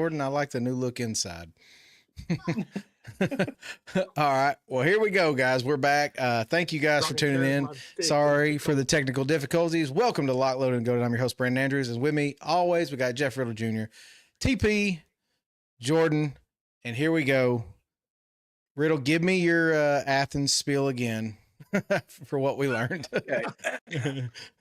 Jordan. I like the new look inside. All right. Well, here we go, guys. We're back. Thank you guys for tuning in. Sorry for the technical difficulties. Welcome to Lock, Load, and Go. I'm your host, Brandon Andrews. And with me, always, we got Jeff Riddle Jr., TP, Jordan, and here we go. Riddle, give me your Athens spiel again for what we learned. Okay.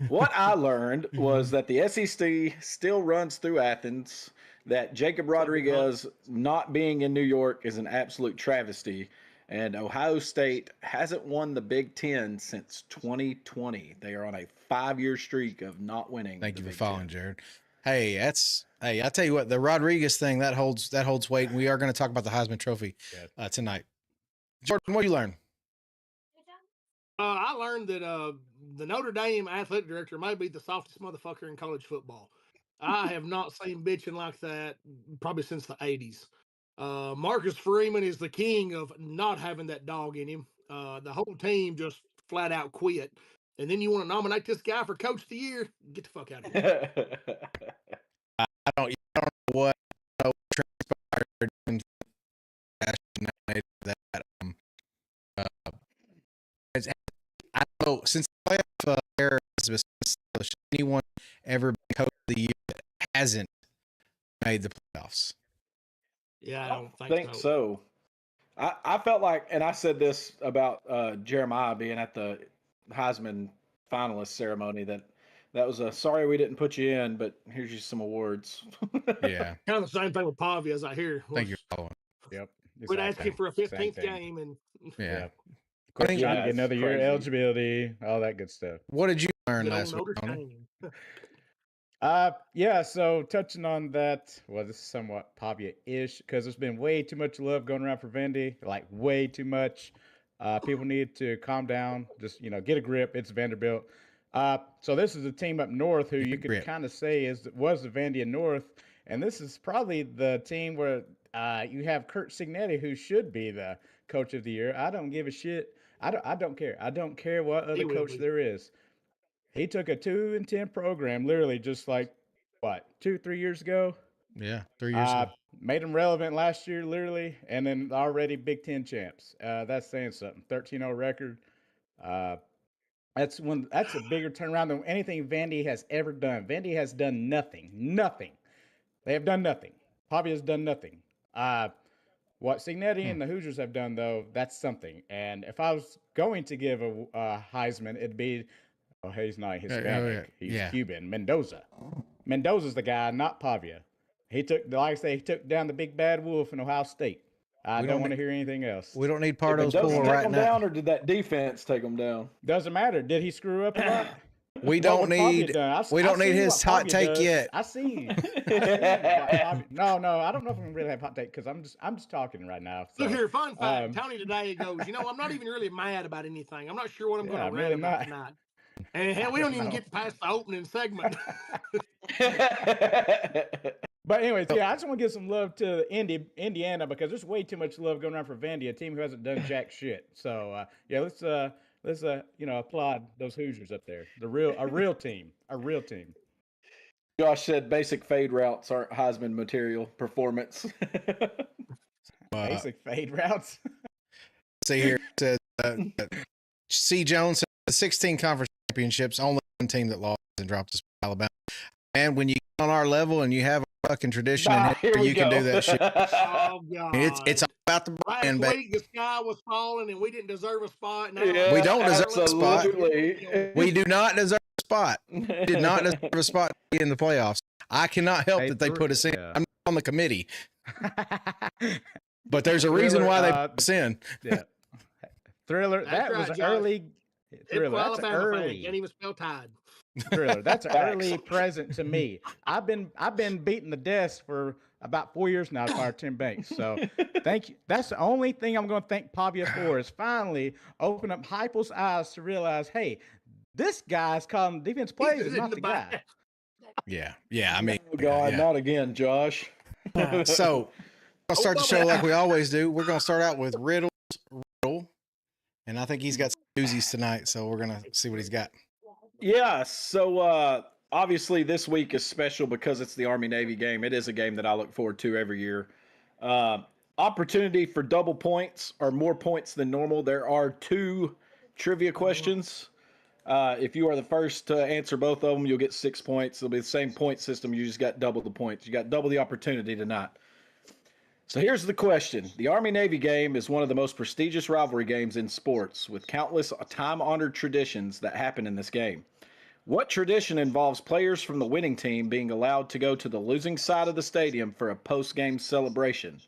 What I learned was that the SEC still runs through Athens, that Jacob Rodriguez not being in New York is an absolute travesty, and Ohio State hasn't won the Big Ten since 2020. They are on a 5-year streak of not winning. Thank you for following, Jared. Hey, I tell you what, the Rodriguez thing that holds weight, and we are going to talk about the Heisman Trophy tonight. Jordan, what did you learn? I learned that the Notre Dame athletic director may be the softest motherfucker in college football. I have not seen bitching like that probably since the 80s. Marcus Freeman is the king of not having that dog in him. The whole team just flat out quit. And then you want to nominate this guy for Coach of the Year? Get the fuck out of here. I don't know what transpired in that. I don't know, since the playoff era has been established, anyone ever been Coach of the Year that hasn't made the playoffs? Yeah, I don't think so. I felt like, and I said this about Jeremiah being at the Heisman finalist ceremony, that was a sorry we didn't put you in, but here's you some awards. Yeah. Kind of the same thing with Pavia, as I hear. Thank you for following. Yep. We'd ask him for a 15th game. And yeah. Trying to get another year eligibility, all that good stuff. What did you learn last week? So touching on that, well, this is somewhat Pavia-ish because there's been way too much love going around for Vandy, like way too much. People need to calm down, just get a grip. It's Vanderbilt. So this is a team up north who you could kind of say was the Vandy North, and this is probably the team where you have Kurt Cignetti, who should be the Coach of the Year. I don't give a shit. I don't care. I don't care what other coach there is. He took a 2-10 program, literally just like, 2-3 years ago? Yeah, 3 years ago. Made them relevant last year, literally, and then already Big Ten champs. That's saying something. 13-0 record. That's a bigger turnaround than anything Vandy has ever done. Vandy has done nothing. Nothing. They have done nothing. Pavia has done nothing. What Cignetti and the Hoosiers have done, though, that's something. And if I was going to give a Heisman, it'd be, he's not Hispanic. He's Cuban. Mendoza. Mendoza's the guy, not Pavia. He took down the big bad wolf in Ohio State. I don't want to hear anything else. We don't need Pardo's pull right now. Did take him down, or did that defense take him down? Doesn't matter. Did he screw up a lot? We don't need his hot take yet. I see. No, I don't know if I'm really have hot take because I'm just talking right now. So, look here, fun fact. Tony today goes, I'm not even really mad about anything. I'm not sure what I'm going to rant about tonight. And hell, we don't even get past the opening segment. But anyways, I just want to give some love to Indiana because there's way too much love going around for Vandy, a team who hasn't done jack shit. So let's applaud those Hoosiers up there. A real team. Josh said basic fade routes aren't Heisman material performance. Basic fade routes. See here, C. Jones said the 16 conference championships, only one team that lost and dropped is Alabama. And when you get on our level and you have a fucking tradition, you can do that shit. Oh God! It's all about the brand. Last week the sky was falling and we didn't deserve a spot. Now we don't deserve a spot. We do not deserve a spot. We did not deserve a spot in the playoffs. I cannot help that they put us in. Yeah. I'm not on the committee, but there's a reason why they put us in. Yeah. Thriller. That was an early. Thriller. That's early. Can't even spell Tide. Thriller. That's an early present to me. I've been beating the desk for about 4 years now to fire Tim Banks. So thank you. That's the only thing I'm going to thank Pavia for is finally open up Heupel's eyes to realize, hey, this guy's calling defense plays is not the guy. Yeah. I mean, oh God, not again, Josh. So I'll start the show like we always do. We're going to start out with Riddle, and I think he's got some doozies tonight. So we're going to see what he's got. Yeah. So obviously this week is special because it's the Army-Navy game. It is a game that I look forward to every year. Opportunity for double points or more points than normal. There are 2 trivia questions. If you are the first to answer both of them, you'll get 6 points. It'll be the same point system. You just got double the points. You got double the opportunity tonight. So here's the question. The Army-Navy game is one of the most prestigious rivalry games in sports, with countless time-honored traditions that happen in this game. What tradition involves players from the winning team being allowed to go to the losing side of the stadium for a post-game celebration?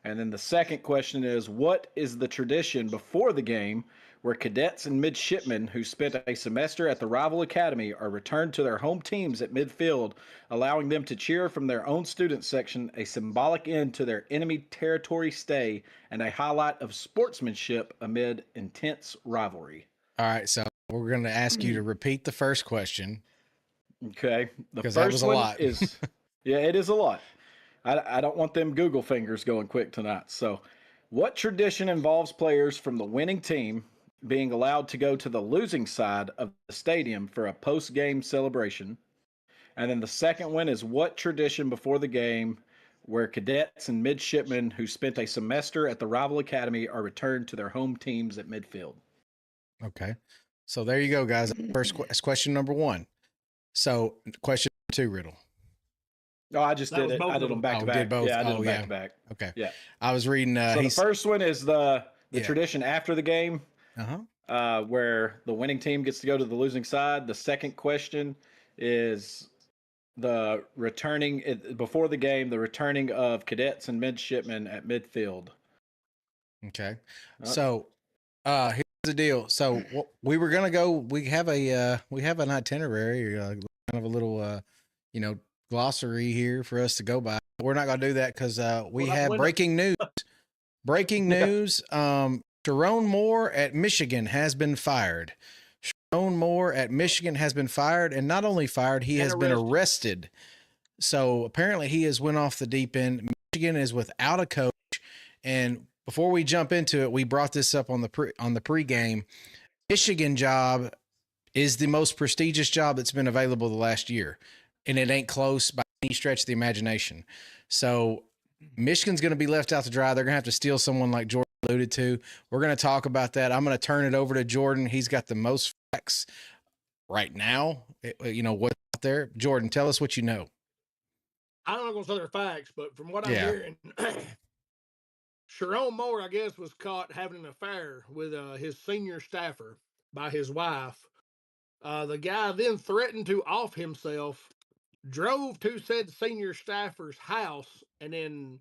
And then the second question is, what is the tradition before the game where cadets and midshipmen who spent a semester at the rival academy are returned to their home teams at midfield, allowing them to cheer from their own student section, a symbolic end to their enemy territory stay and a highlight of sportsmanship amid intense rivalry? All right, so we're going to ask you to repeat the first question. Okay. The Because first that was a one lot. is, yeah, it is a lot. I don't want them Google fingers going quick tonight. So, what tradition involves players from the winning team being allowed to go to the losing side of the stadium for a post-game celebration? And then the second one is, what tradition before the game where cadets and midshipmen who spent a semester at the rival academy are returned to their home teams at midfield? Okay. So there you go, guys. First question number 1. So question 2, Riddle. Oh, I just That did was it. both I of did them them. back to back. Did both. Yeah, I did Oh, them back yeah. to back. Okay. Yeah. I was reading. So the first one is the Yeah. tradition after the game, Uh-huh. where the winning team gets to go to the losing side. The second question is the returning before the game, the returning of cadets and midshipmen at midfield. Okay. So here's the deal. So we were gonna go. We have an itinerary, kind of a little glossary here for us to go by. We're not gonna do that because we have breaking news. Breaking news. Sharon Moore at Michigan has been fired. Sharon Moore at Michigan has been fired, and not only fired, he has been arrested. So apparently he has went off the deep end. Michigan is without a coach, and before we jump into it, we brought this up on the pregame. Michigan job is the most prestigious job that's been available the last year, and it ain't close by any stretch of the imagination. So Michigan's going to be left out to dry. They're going to have to steal someone like Jordan alluded to. We're going to talk about that. I'm going to turn it over to Jordan. He's got the most facts right now. What's out there. Jordan, tell us what you know. I'm not going to say they're facts, but from what I'm hearing, Sharon Moore, I guess, was caught having an affair with his senior staffer by his wife. The guy then threatened to off himself, drove to said senior staffer's house, and then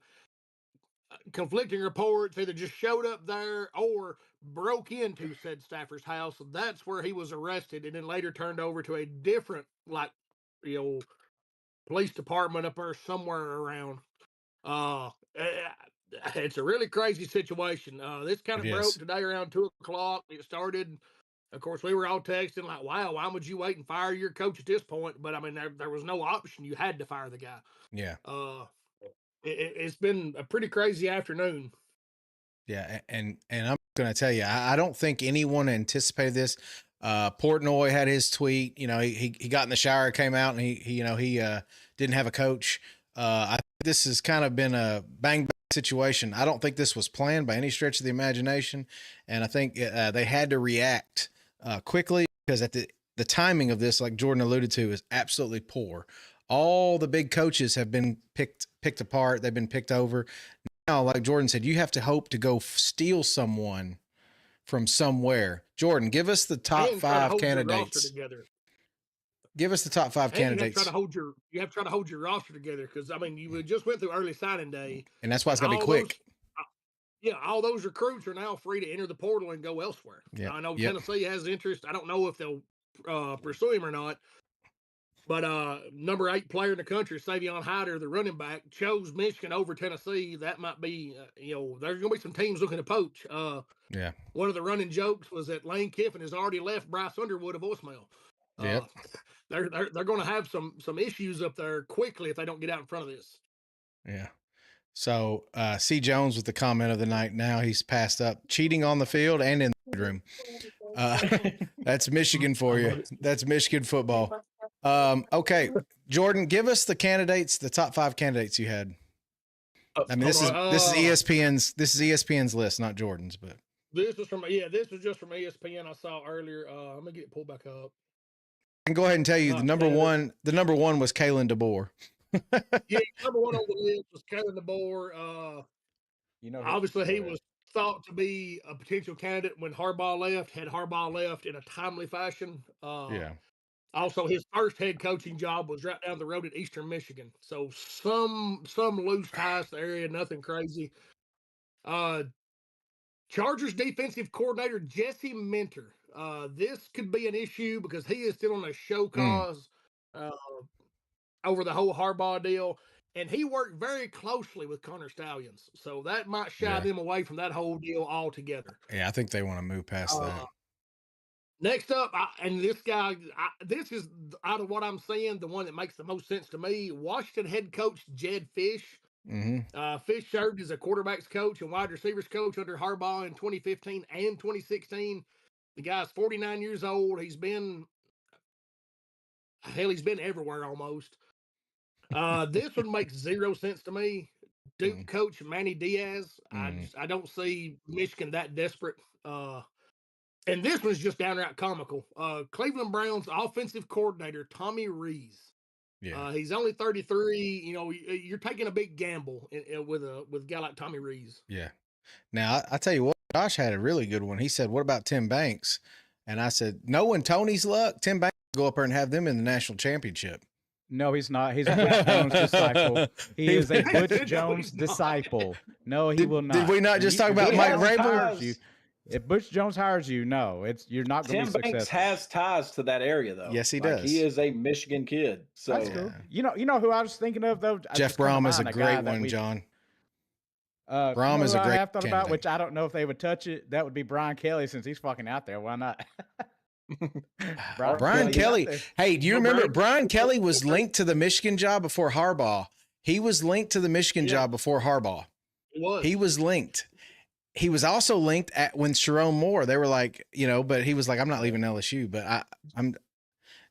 conflicting reports either just showed up there or broke into said staffer's house. That's where he was arrested and then later turned over to a different, police department up there somewhere around. It's a really crazy situation. This kind of broke today around 2:00. It started. Of course, we were all texting like, wow, why would you wait and fire your coach at this point? But I mean, there was no option. You had to fire the guy. Yeah. It's been a pretty crazy afternoon. Yeah. And I'm going to tell you, I don't think anyone anticipated this. Portnoy had his tweet, he got in the shower, came out, and he didn't have a coach. I think this has kind of been a bang situation. I don't think this was planned by any stretch of the imagination. And I think they had to react quickly because at the timing of this, like Jordan alluded to, is absolutely poor. All the big coaches have been picked apart. They've been picked over. Now, like Jordan said, you have to hope to go steal someone from somewhere. Jordan, give us the top 5 candidates. Give us the top 5 candidates. You have to try to hold your roster together because, I mean, you just went through early signing day. And that's why it's got to be quick. All those recruits are now free to enter the portal and go elsewhere. Yeah. I know Tennessee has interest. I don't know if they'll pursue him or not. But number 8 player in the country, Savion Hyder, the running back, chose Michigan over Tennessee. That might be, there's going to be some teams looking to poach. One of the running jokes was that Lane Kiffin has already left Bryce Underwood a voicemail. They're going to have some issues up there quickly if they don't get out in front of this. Yeah. So C. Jones with the comment of the night. Now he's passed up cheating on the field and in the bedroom. That's Michigan for you. That's Michigan football. Okay, Jordan, give us the candidates, the top 5 candidates you had. I mean, this is ESPN's list, not Jordan's, but this was just from ESPN. I saw earlier. I'm gonna get it pulled back up. I can go ahead and tell you the number one was Kalen DeBoer. Yeah, number one on the list was Kalen DeBoer. Obviously he was thought to be a potential candidate when Harbaugh left. Had Harbaugh left in a timely fashion. Yeah. Also, his first head coaching job was right down the road at Eastern Michigan. So some loose ties to the area, nothing crazy. Chargers defensive coordinator Jesse Minter. This could be an issue because he is still on a show cause over the whole Harbaugh deal, and he worked very closely with Connor Stallions, so that might shy them away from that whole deal altogether. Yeah, I think they want to move past that. Next up, this is out of what I'm seeing, the one that makes the most sense to me. Washington head coach Jed Fish. Fish served as a quarterbacks coach and wide receivers coach under Harbaugh in 2015 and 2016. The guy's 49 years old. He's been everywhere almost. This one makes zero sense to me. Duke coach Manny Diaz. I don't see Michigan that desperate. And this one's just downright comical. Cleveland Browns offensive coordinator Tommy Rees. Yeah, he's only 33. You know, you're taking a big gamble with a guy like Tommy Rees. Yeah. Now I tell you what, Josh had a really good one. He said, "What about Tim Banks?" And I said, "Knowing Tony's luck, Tim Banks will go up there and have them in the national championship." No, he's not. He's a Butch Jones disciple. He is a Butch Jones disciple. No, he will not. Did we not just talk about Mike Vrabel? If Butch Jones hires you, no, you're not going to be successful. Tim Banks has ties to that area, though. Yes, he does. He is a Michigan kid. So that's cool. You know who I was thinking of though. Jeff Brom is a great one, John. Brom is a great. I have thought about, which I don't know if they would touch it. That would be Brian Kelly, since he's fucking out there. Why not? Brian Kelly. Hey, do you remember Brian Kelly was linked to the Michigan job before Harbaugh? He was linked to the Michigan job before Harbaugh. He was linked. He was also linked at when Sharon Moore. They were like, but he was like, I'm not leaving LSU, but I'm.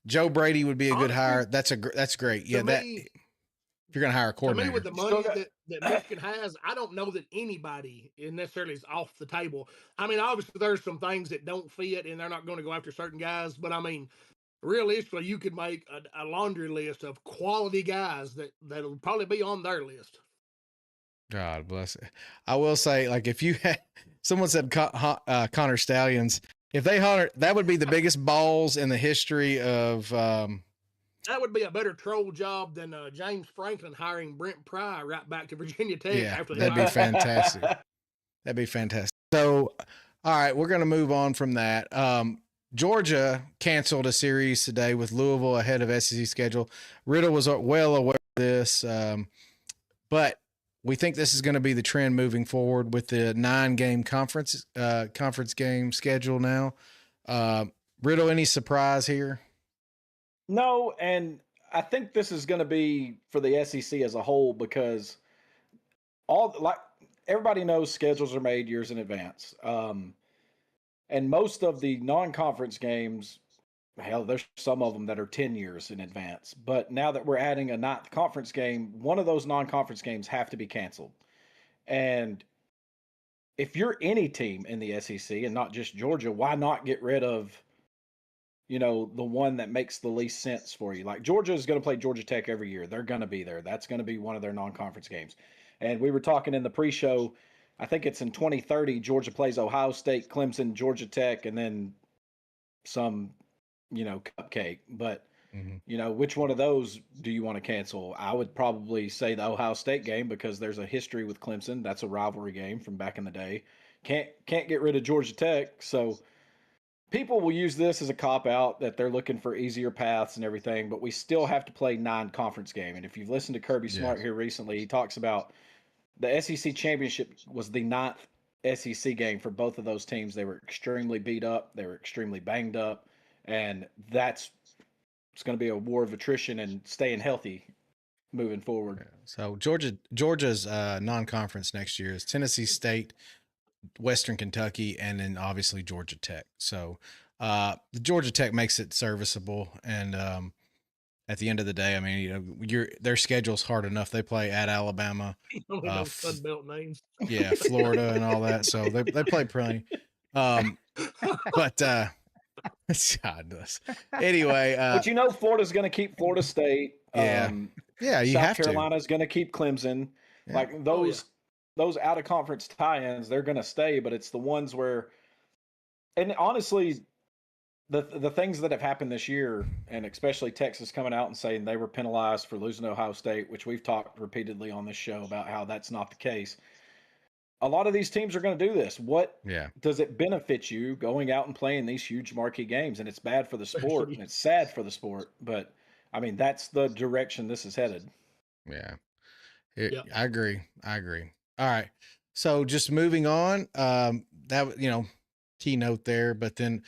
Joe Brady would be a good hire. That's great. Yeah, if you're gonna hire a coordinator. To me, with the money that Michigan has, I don't know that anybody necessarily is off the table. I mean, obviously there's some things that don't fit, and they're not going to go after certain guys. But I mean, realistically, you could make a laundry list of quality guys that'll probably be on their list. God bless it. I will say, like, if you had someone said Connor Stallions, if they hunted, that would be the biggest balls in the history of. That would be a better troll job than James Franklin hiring Brent Pry right back to Virginia Tech. Yeah, that'd be fantastic. That'd be fantastic. So, all right, we're going to move on from that. Georgia canceled a series today with Louisville ahead of SEC schedule. Riddle was well aware of this, but we think this is going to be the trend moving forward with the 9-game conference game schedule now. Riddle, any surprise here? No, and I think this is going to be for the SEC as a whole because everybody knows schedules are made years in advance. And most of the non-conference games, hell, there's some of them that are 10 years in advance. But now that we're adding a 9th conference game, one of those non-conference games have to be canceled. And if you're any team in the SEC and not just Georgia, why not get rid of the one that makes the least sense for you? Like, Georgia is going to play Georgia Tech every year. They're going to be there. That's going to be one of their non-conference games. And we were talking in the pre-show, I think it's in 2030, Georgia plays Ohio State, Clemson, Georgia Tech, and then some, cupcake. But, which one of those do you want to cancel? I would probably say the Ohio State game because there's a history with Clemson. That's a rivalry game from back in the day. Can't get rid of Georgia Tech. So people will use this as a cop-out that they're looking for easier paths and everything, but we still have to play 9-conference game. And if you've listened to Kirby Smart here recently, he talks about the SEC championship was the 9th SEC game for both of those teams. They were extremely beat up. They were extremely banged up. And it's going to be a war of attrition and staying healthy moving forward. So Georgia's non-conference next year is Tennessee State, Western Kentucky, and then obviously Georgia Tech. So the Georgia Tech makes it serviceable, and at the end of the day, I mean, their schedule's hard enough. They play at Alabama, You only know Sun Belt names. yeah, Florida and all that. So they play plenty. But God knows. Anyway, but Florida's going to keep Florida State. Yeah, you South have Carolina's going to keep Clemson. Yeah. Like those out of conference tie-ins, they're going to stay. But it's the ones where, and honestly, the things that have happened this year, and especially Texas coming out and saying they were penalized for losing to Ohio State, which we've talked repeatedly on this show about how that's not the case. A lot of these teams are going to do this. What does it benefit you going out and playing these huge marquee games? And it's bad for the sport, and it's sad for the sport. But, I mean, that's the direction this is headed. Yeah. I agree. All right. So just moving on, that, keynote there, but then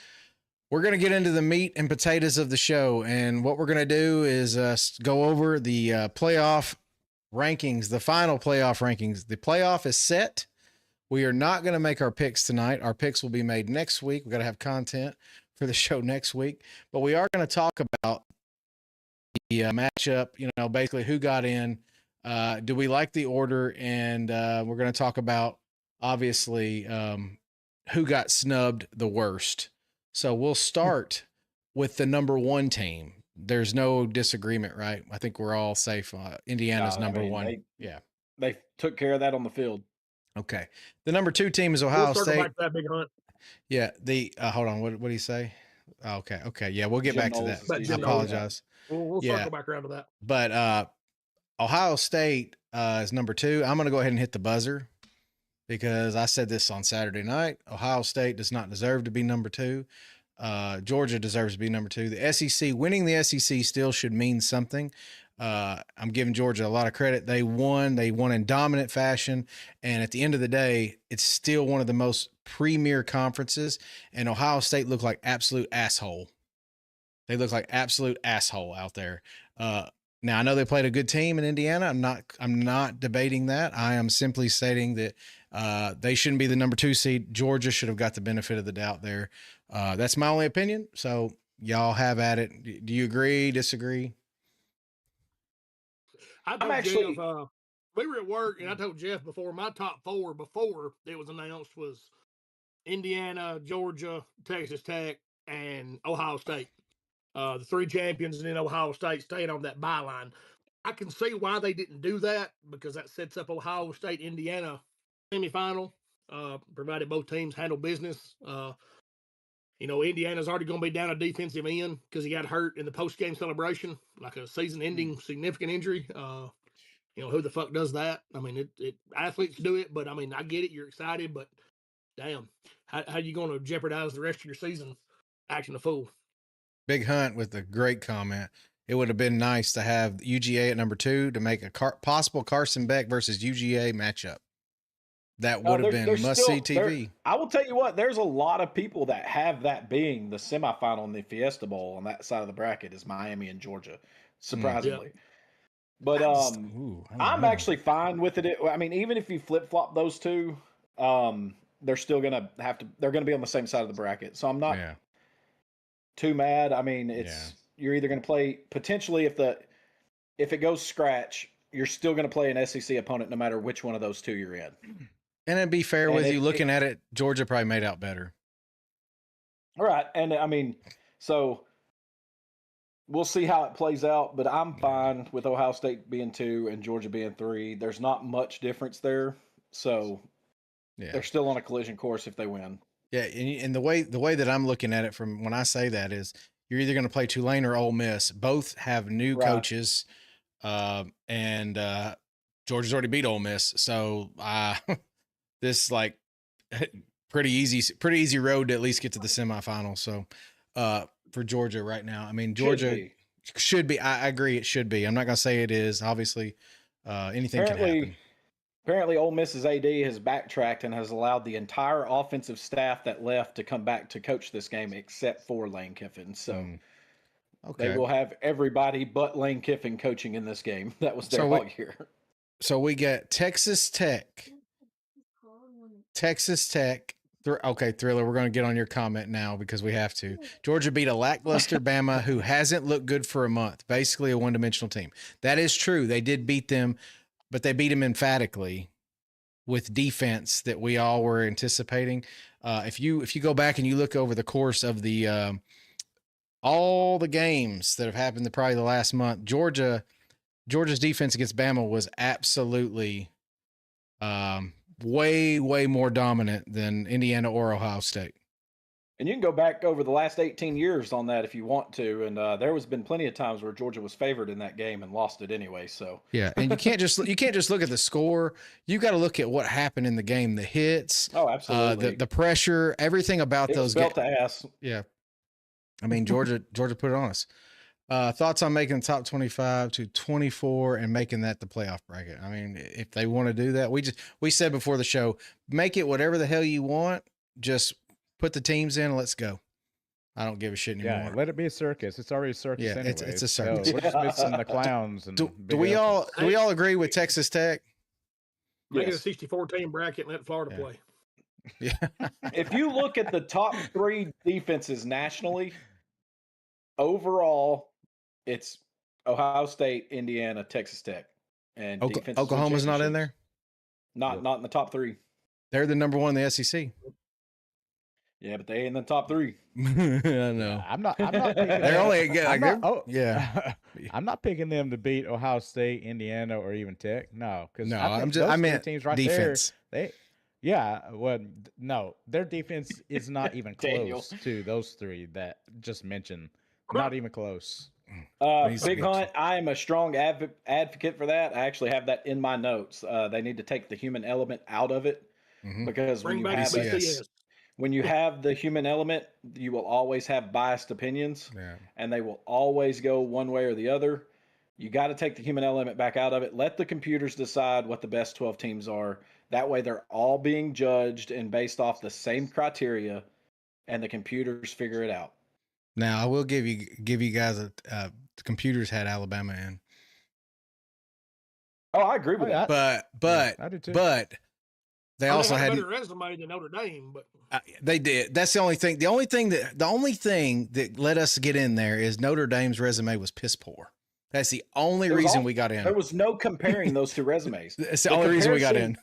we're going to get into the meat and potatoes of the show. And what we're going to do is go over the playoff rankings, the final playoff rankings. The playoff is set. We are not going to make our picks tonight. Our picks will be made next week. We've got to have content for the show next week. But we are going to talk about the matchup, basically who got in. Do we like the order? And we're going to talk about, obviously, who got snubbed the worst. So we'll start with the number one team. There's no disagreement, right? I think we're all safe. Indiana's number one. They took care of that on the field. Okay. The number two team is Ohio State. Back to that big hunt. Yeah. Hold on. What did he say? Oh, okay. Okay. Yeah. We'll get back to that. I apologize. We'll circle back around to that. But Ohio State is number two. I'm going to go ahead and hit the buzzer because I said this on Saturday night. Ohio State does not deserve to be number two. Georgia deserves to be number two. The SEC, winning the SEC still should mean something. I'm giving Georgia a lot of credit. They won in dominant fashion. And at the end of the day, it's still one of the most premier conferences. And Ohio State looked like absolute asshole. They look like absolute asshole out there. Now I know they played a good team in Indiana. I'm not debating that. I am simply stating that they shouldn't be the number two seed. Georgia should have got the benefit of the doubt there. That's my only opinion. So y'all have at it. Do you agree? Disagree? I told Jeff, we were at work, and I told Jeff before my top four before it was announced was Indiana, Georgia, Texas Tech, and Ohio State. The three champions, and then Ohio State staying on that byline. I can see why they didn't do that because that sets up Ohio State, Indiana semifinal, provided both teams handle business. Indiana's already going to be down a defensive end because he got hurt in the post-game celebration, like a season-ending significant injury. Who the fuck does that? I mean, athletes do it, but I mean, I get it. You're excited, but damn, how you going to jeopardize the rest of your season acting a fool? Big Hunt with a great comment. It would have been nice to have UGA at number two to make a possible Carson Beck versus UGA matchup. That would have been must-see TV. I will tell you what, there's a lot of people that have that being the semifinal in the Fiesta Bowl on that side of the bracket is Miami and Georgia, surprisingly. But I'm actually fine with it. I mean, even if you flip-flop those two, they're still going to they're going to be on the same side of the bracket. So I'm not too mad. I mean, you're either going to play potentially if it goes scratch, you're still going to play an SEC opponent no matter which one of those two you're in. And it'd be fair with you looking at it, Georgia probably made out better. All right. And I mean, so we'll see how it plays out, but I'm fine with Ohio State being 2 and Georgia being 3. There's not much difference there. So they're still on a collision course if they win. Yeah. And the way that I'm looking at it from when I say that is you're either going to play Tulane or Ole Miss. Both have new coaches. And Georgia's already beat Ole Miss. So, this like pretty easy road to at least get to the semifinal. So, for Georgia right now, I mean, Georgia should be, I agree. It should be. I'm not going to say it is. Obviously, anything can happen. Apparently Ole Miss's AD has backtracked and has allowed the entire offensive staff that left to come back to coach this game, except for Lane Kiffin. So, they will have everybody but Lane Kiffin coaching in this game. That was their log here. So we get Texas Tech Okay, Thriller, we're going to get on your comment now because we have to. Georgia beat a lackluster Bama who hasn't looked good for a month, basically a one-dimensional team. That is true. They did beat them, but they beat them emphatically with defense that we all were anticipating. If you go back and you look over the course of the all the games that have happened probably the last month, Georgia's defense against Bama was absolutely way more dominant than Indiana or Ohio State. And you can go back over the last 18 years on that if you want to. And there has been plenty of times where Georgia was favored in that game and lost it anyway. So yeah, and you can't just look at the score. You got to look at what happened in the game, the hits, oh, absolutely, the pressure, everything about those games. Belt to ass. Yeah, I mean Georgia put it on us. Thoughts on making the top 25 to 24 and making that the playoff bracket? I mean, if they want to do that, we said before the show, make it whatever the hell you want. Just put the teams in and let's go. I don't give a shit anymore. Yeah, let it be a circus. It's already a circus anyway. It's a circus. So we're just missing the clowns. And do we all agree with Texas Tech? Make it a 64-team bracket and let Florida play. Yeah. If you look at the top 3 defenses nationally, overall, it's Ohio State, Indiana, Texas Tech, and Oklahoma's not in there. Not in the top 3. They're the number 1 in the SEC. Yeah, but they ain't in the top 3. I know. I'm not picking They're only yeah. I'm not picking them to beat Ohio State, Indiana, or even Tech. No, because I meant teams right defense. There. No, their defense is not even close to those 3 that just mentioned. Not even close. Big Hunt, I am a strong advocate for that. I actually have that in my notes. They need to take the human element out of it because when you have the human element, you will always have biased opinions, and they will always go one way or the other. You got to take the human element back out of it. Let the computers decide what the best 12 teams are. That way they're all being judged and based off the same criteria, and the computers figure it out. Now I will give you guys the computers had Alabama in. Oh, I agree with that. But I do too. But they also had a better resume than Notre Dame. But they did. That's the only thing. The only thing that let us get in there is Notre Dame's resume was piss poor. That's the only reason we got in. There was no comparing those 2 resumes. It's the only reason we got in.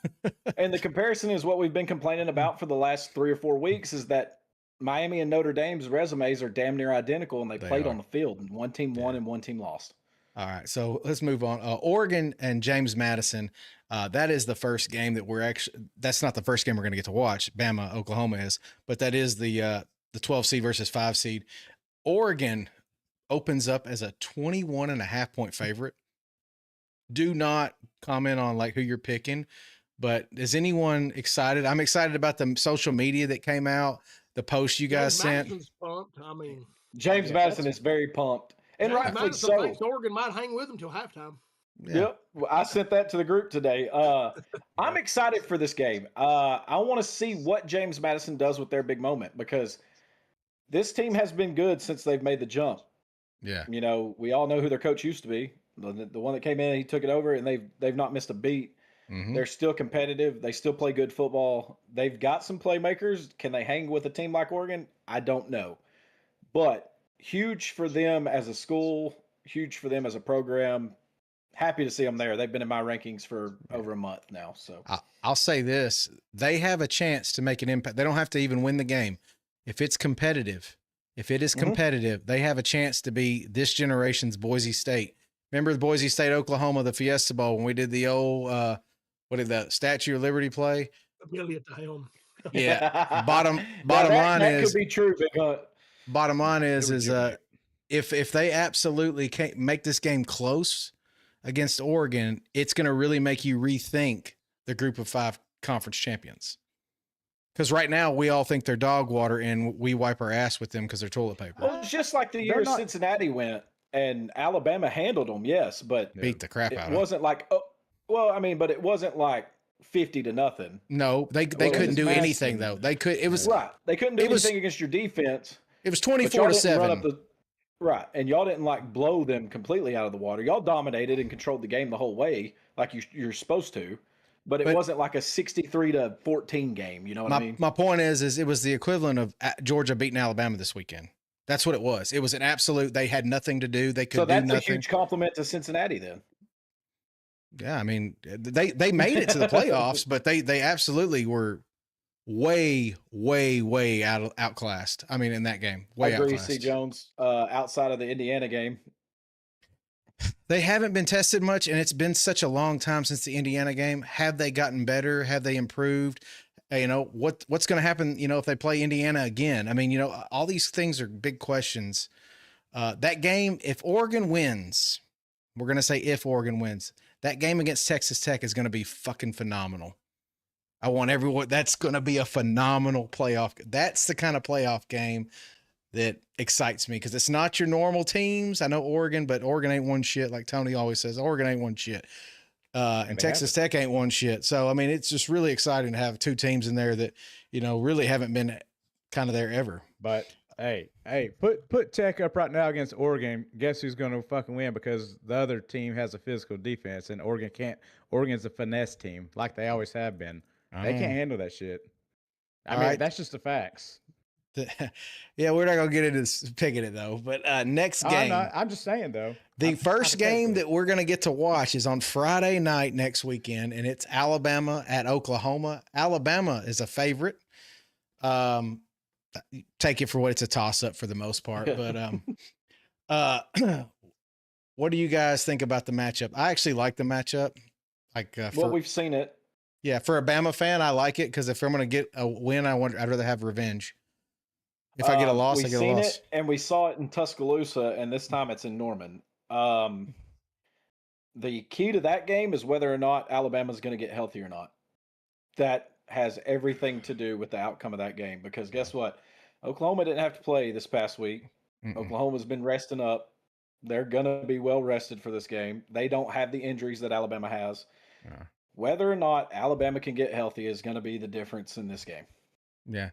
And the comparison is what we've been complaining about for the last 3 or 4 weeks is that Miami and Notre Dame's resumes are damn near identical, and they played on the field. And one team won and one team lost. All right, so let's move on. Oregon and James Madison. That is the first game that that's not the first game we're going to get to watch. Bama, Oklahoma is, but that is the 12 seed versus 5 seed. Oregon opens up as a 21.5-point favorite. Do not comment on like who you're picking, but is anyone excited? I'm excited about the social media that came out. The post you guys sent. Pumped. I mean, James Madison is very pumped, and rightfully so. Thinks Oregon might hang with them till halftime. Yeah. Yep, I sent that to the group today. I'm excited for this game. I want to see what James Madison does with their big moment because this team has been good since they've made the jump. Yeah, you know, we all know who their coach used to be. The one that came in, he took it over, and they've not missed a beat. Mm-hmm. They're still competitive. They still play good football. They've got some playmakers. Can they hang with a team like Oregon? I don't know. But huge for them as a school, huge for them as a program. Happy to see them there. They've been in my rankings for over a month now. So I'll say this. They have a chance to make an impact. They don't have to even win the game. If it's competitive, they have a chance to be this generation's Boise State. Remember the Boise State, Oklahoma, the Fiesta Bowl when we did the old what did the Statue of Liberty play? Billy at the helm. Yeah. Bottom line is that could be true. Bottom line is if they absolutely can't make this game close against Oregon, it's going to really make you rethink the group of 5 conference champions. Because right now we all think they're dog water and we wipe our ass with them because they're toilet paper. Well, it's just like the year Cincinnati went and Alabama handled them, yes, but beat the crap out of them. It wasn't like but it wasn't like 50-0. No, they couldn't do anything though. They couldn't do anything against your defense. It was 24-7. Right, and y'all didn't like blow them completely out of the water. Y'all dominated and controlled the game the whole way, like you're supposed to. but it wasn't like a 63-14 game. You know what I mean? My point is it was the equivalent of Georgia beating Alabama this weekend. That's what it was. It was an absolute. They had nothing to do. They could do nothing. So that's a huge compliment to Cincinnati, then. Yeah, I mean, they made it to the playoffs, but they absolutely were way outclassed. I mean, in that game, way I agree, outclassed. C. Jones. Outside of the Indiana game, they haven't been tested much, and it's been such a long time since the Indiana game. Have they gotten better? Have they improved? You know, what's going to happen, you know, if they play Indiana again? I mean, you know, all these things are big questions. That game, if Oregon wins, we're going to say if Oregon wins, that game against Texas Tech is going to be fucking phenomenal. I want everyone, that's going to be a phenomenal playoff. That's the kind of playoff game that excites me because it's not your normal teams. I know Oregon, but Oregon ain't one shit. Like Tony always says, Oregon ain't one shit. And Texas Tech ain't one shit. So, I mean, it's just really exciting to have two teams in there that, you know, really haven't been kind of there ever. But hey, put Tech up right now against Oregon. Guess who's going to fucking win? Because the other team has a physical defense, and Oregon can't. Oregon's a finesse team, like they always have been. They can't handle that shit. I mean, that's just the facts. Yeah, we're not gonna get into picking it though. But next game, I'm just saying though. The first game that we're gonna get to watch is on Friday night next weekend, and it's Alabama at Oklahoma. Alabama is a favorite. Take it for what it's a toss up for the most part. But what do you guys think about the matchup? I actually like the matchup. Like, we've seen it. Yeah, for a Bama fan, I like it because if I'm gonna get a win, I'd rather have revenge. If I get a loss, I get a loss. We've seen it, and we saw it in Tuscaloosa, and this time it's in Norman. The key to that game is whether or not Alabama's going to get healthy or not. That has everything to do with the outcome of that game, because guess what? Oklahoma didn't have to play this past week. Oklahoma's been resting up. They're going to be well rested for this game. They don't have the injuries that Alabama has. Yeah. Whether or not Alabama can get healthy is going to be the difference in this game. Yeah.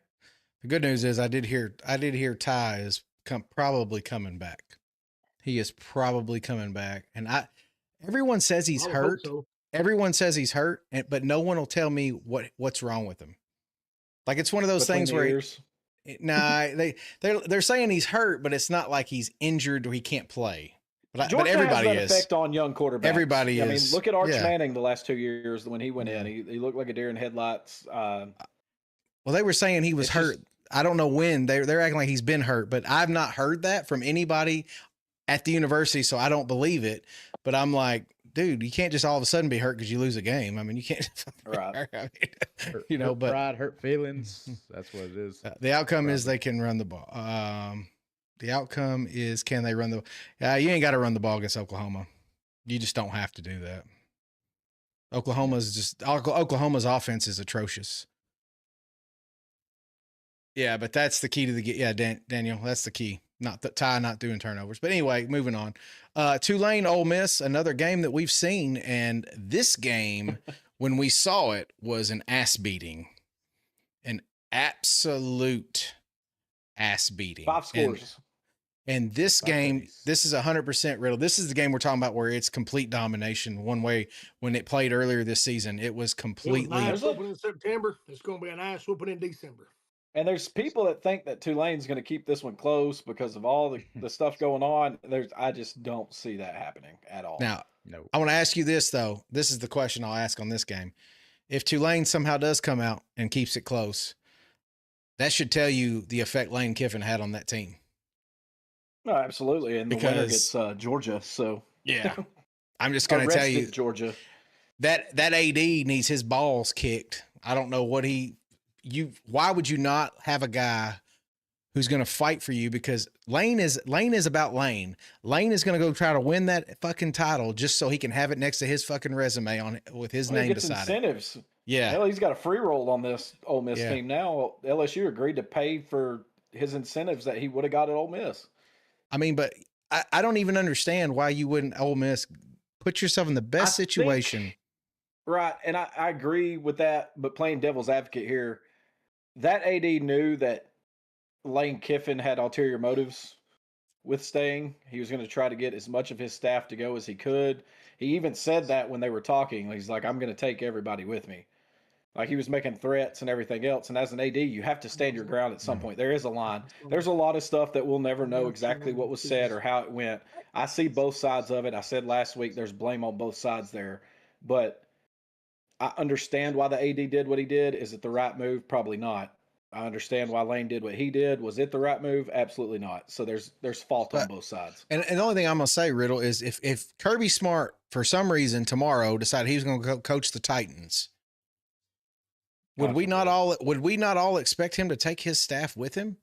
The good news is I did hear Ty is probably coming back. He is probably coming back. And everyone says he's hurt. So. Everyone says he's hurt, but no one will tell me what's wrong with him. Like it's one of those things where they're saying he's hurt, but it's not like he's injured or he can't play. But everybody has that effect on young quarterbacks. Everybody is. I mean, look at Arch Manning the last 2 years when he went in. He looked like a deer in headlights. Well, they were saying he was hurt. I don't know when. They're acting like he's been hurt, but I've not heard that from anybody at the university, so I don't believe it. But I'm like, dude, you can't just all of a sudden be hurt because you lose a game. I mean, you can't. Right. I mean, hurt pride, hurt feelings. That's what it is. The outcome is they can run the ball. The outcome is can they run the ball? You ain't got to run the ball against Oklahoma. You just don't have to do that. Oklahoma's offense is atrocious. Yeah, but that's the key to the Daniel, that's the key. Not doing turnovers. But anyway, moving on. Tulane, Ole Miss, another game that we've seen, and this game, when we saw it, was an ass beating, an absolute ass beating. 5 scores. And this game, this is 100% riddle. This is the game we're talking about where it's complete domination. One way when it played earlier this season, it was completely. It was an ass whooping in September. It's going to be an ass whooping in December. And there's people that think that Tulane's going to keep this one close because of all the stuff going on. I just don't see that happening at all. Now, I want to ask you this, though. This is the question I'll ask on this game. If Tulane somehow does come out and keeps it close, that should tell you the effect Lane Kiffin had on that team. No, absolutely. And the winner gets Georgia. So, yeah, I'm just going to tell you, Georgia. That AD needs his balls kicked. I don't know what why would you not have a guy who's going to fight for you? Because Lane is about Lane. Lane is going to go try to win that fucking title just so he can have it next to his fucking resume with his name beside incentives. it. Yeah. Hell, he's got a free roll on this Ole Miss team now. LSU agreed to pay for his incentives that he would have got at Ole Miss. I mean, but I don't even understand why you wouldn't Ole Miss put yourself in the best situation. Right. And I agree with that, but playing devil's advocate here, that AD knew that Lane Kiffin had ulterior motives with staying. He was going to try to get as much of his staff to go as he could. He even said that when they were talking. He's like, I'm going to take everybody with me. Like he was making threats and everything else. And as an AD, you have to stand your ground at some point. There is a line. There's a lot of stuff that we'll never know exactly what was said or how it went. I see both sides of it. I said last week there's blame on both sides there. But I understand why the AD did what he did. Is it the right move? Probably not. I understand why Lane did what he did. Was it the right move? Absolutely not. So there's fault on both sides. And the only thing I'm gonna say, Riddle, is if Kirby Smart for some reason tomorrow decided he was gonna go coach the Titans, would we not all expect him to take his staff with him?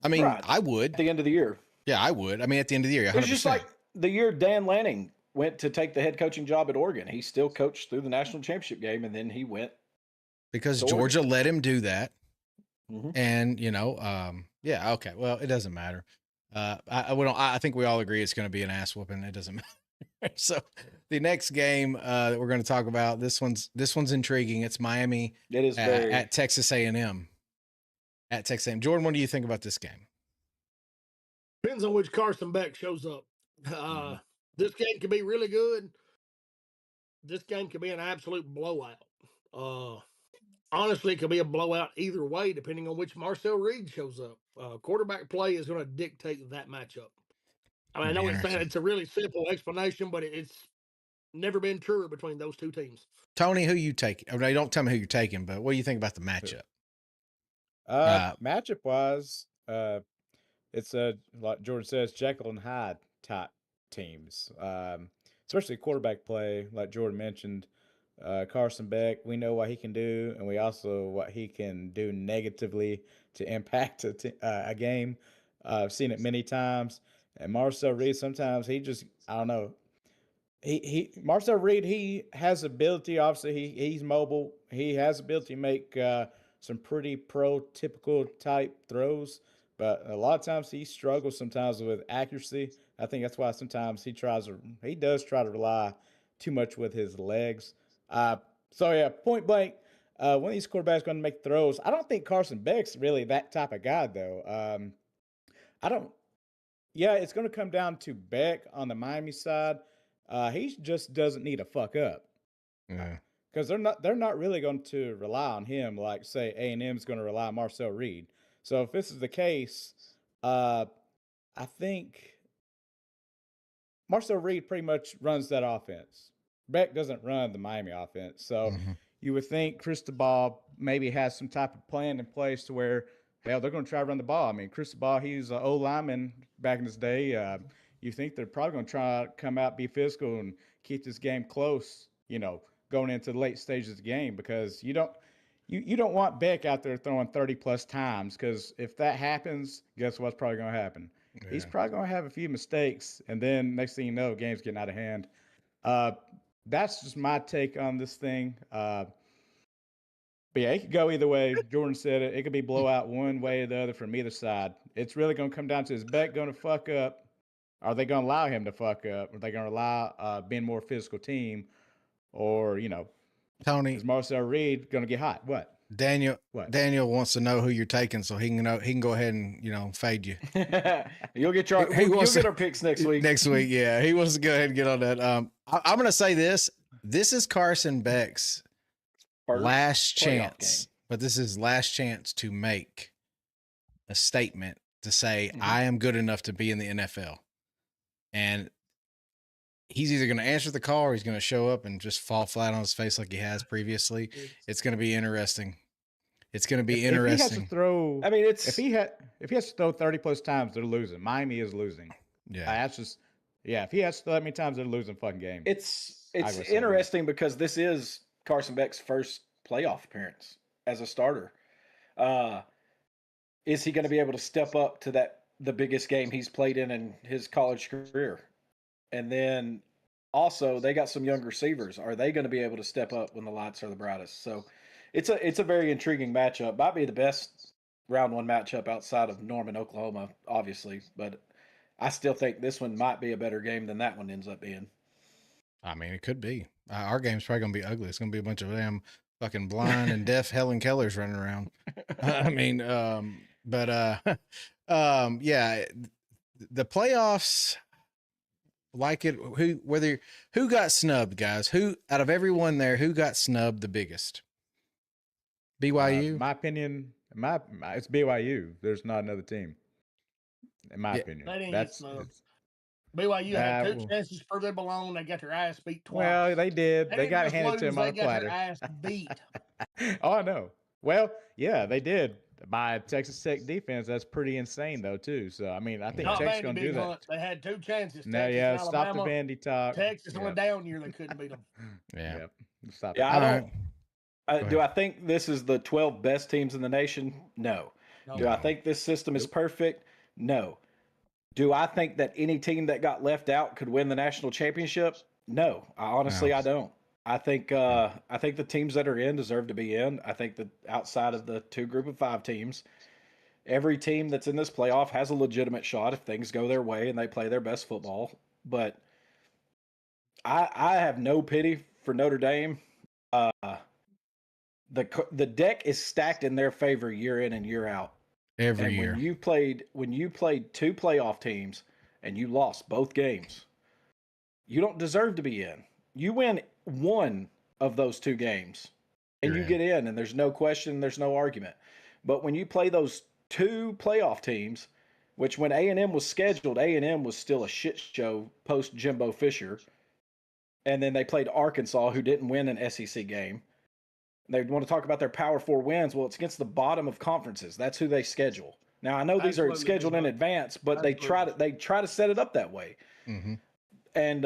I mean, right. I would. At the end of the year. Yeah, I would. I mean, at the end of the year, 100%. It's just like the year Dan Lanning went to take the head coaching job at Oregon. He still coached through the national championship game, and then he went because Georgia let him do that. Mm-hmm. And yeah, okay. Well, it doesn't matter. I think we all agree it's going to be an ass whooping. It doesn't matter. So the next game that we're going to talk about, this one's intriguing. It's Miami. It is at Texas A&M. At Texas A&M. Jordan, what do you think about this game? Depends on which Carson Beck shows up. This game could be really good. This game could be an absolute blowout. Honestly, it could be a blowout either way, depending on which Marcel Reed shows up. Quarterback play is going to dictate that matchup. I mean, I know it's a really simple explanation, but it's never been truer between those two teams. Tony, who you take? I mean, don't tell me who you're taking, but what do you think about the matchup? Matchup wise, it's like George says, Jekyll and Hyde type teams. Especially quarterback play, like Jordan mentioned. Carson Beck, we know what he can do, and we also what he can do negatively to impact a game. I've seen it many times. And Marcel Reed, sometimes he just, I don't know. Marcel Reed, he has ability. Obviously, he's mobile. He has ability to make some pretty pro-typical type throws, but a lot of times he struggles sometimes with accuracy. I think that's why sometimes he does try to rely too much with his legs. So yeah, point blank, one of these quarterbacks going to make throws. I don't think Carson Beck's really that type of guy though. Yeah, it's going to come down to Beck on the Miami side. He just doesn't need to fuck up. Yeah. Because they're not really going to rely on him like, say, A&M is going to rely on Marcel Reed. So if this is the case, I think Marcel Reed pretty much runs that offense. Beck doesn't run the Miami offense. So you would think Cristobal maybe has some type of plan in place to where, hell, they're going to try to run the ball. I mean, Cristobal, he's an O-lineman back in his day. You think they're probably going to try to come out, be physical, and keep this game close, going into the late stages of the game, because you don't want Beck out there throwing 30-plus times, because if that happens, guess what's probably going to happen? Yeah. He's probably going to have a few mistakes, and then next thing you know, the game's getting out of hand. That's just my take on this thing. But yeah, it could go either way. Jordan said it. It could be blowout one way or the other from either side. It's really going to come down to, is Beck going to fuck up? Are they going to allow him to fuck up? Are they going to allow being a more physical team? Or, Tony, is Marcel Reed going to get hot? What? Daniel wants to know who you're taking, so he can go ahead and fade you. You'll get our picks next week. Next week, yeah. He wants to go ahead and get on that. I'm going to say this. This is Carson Beck's last chance, but this is last chance to make a statement to say, I am good enough to be in the NFL. And he's either going to answer the call or he's going to show up and just fall flat on his face like he has previously. It's going to be interesting. If he has to throw, if he has to throw 30-plus times, they're losing. Miami is losing. Yeah, if he has to throw that many times, they're losing the fucking game. It's interesting because this is Carson Beck's first playoff appearance as a starter. Is he going to be able to step up to the biggest game he's played in his college career? And then also they got some young receivers. Are they going to be able to step up when the lights are the brightest? So it's a very intriguing matchup. Might be the best round one matchup outside of Norman, Oklahoma, obviously. But I still think this one might be a better game than that one ends up being. I mean, it could be. Our game's probably going to be ugly. It's going to be a bunch of damn fucking blind and deaf Helen Kellers running around. I mean, yeah, the playoffs. like it? Who got snubbed, guys? Who out of everyone there, who got snubbed the biggest? BYU. My opinion, it's BYU. There's not another team. In my opinion, They didn't get that's snubbed. BYU had two chances to prove they belong. They got their ass beat twice. Well, they did. They got just handed to lose, them on a They got platter. their ass beat. Oh, I know. Well, yeah, they did. By Texas Tech defense, that's pretty insane, though, too. So, I mean, I think Not Tech's Vandy, going to Big do that. Hunt. They had two chances. No, Texas yeah, and stop Alabama. the Vandy talk. Texas on a down year, they couldn't beat them. Yeah. Yep. Stop Yeah, it. I don't. Do I think this is the 12 best teams in the nation? No. Do I think this system is perfect? No. Do I think that any team that got left out could win the national championship? No. Honestly, I don't. I think the teams that are in deserve to be in. I think that outside of the two group of 5 teams, every team that's in this playoff has a legitimate shot if things go their way and they play their best football. But I have no pity for Notre Dame. The deck is stacked in their favor year in and year out. Every year. When you played 2 playoff teams and you lost both games, you don't deserve to be in. You win one of those 2 games and you get in, and there's no question, there's no argument. But when you play those 2 playoff teams, which when A&M was scheduled, A&M was still a shit show post Jimbo Fisher, and then they played Arkansas, who didn't win an SEC game. They want to talk about their Power 4 wins. Well, it's against the bottom of conferences. That's who they schedule. Now, I know these are scheduled in advance, but they try to set it up that way. Mm-hmm. And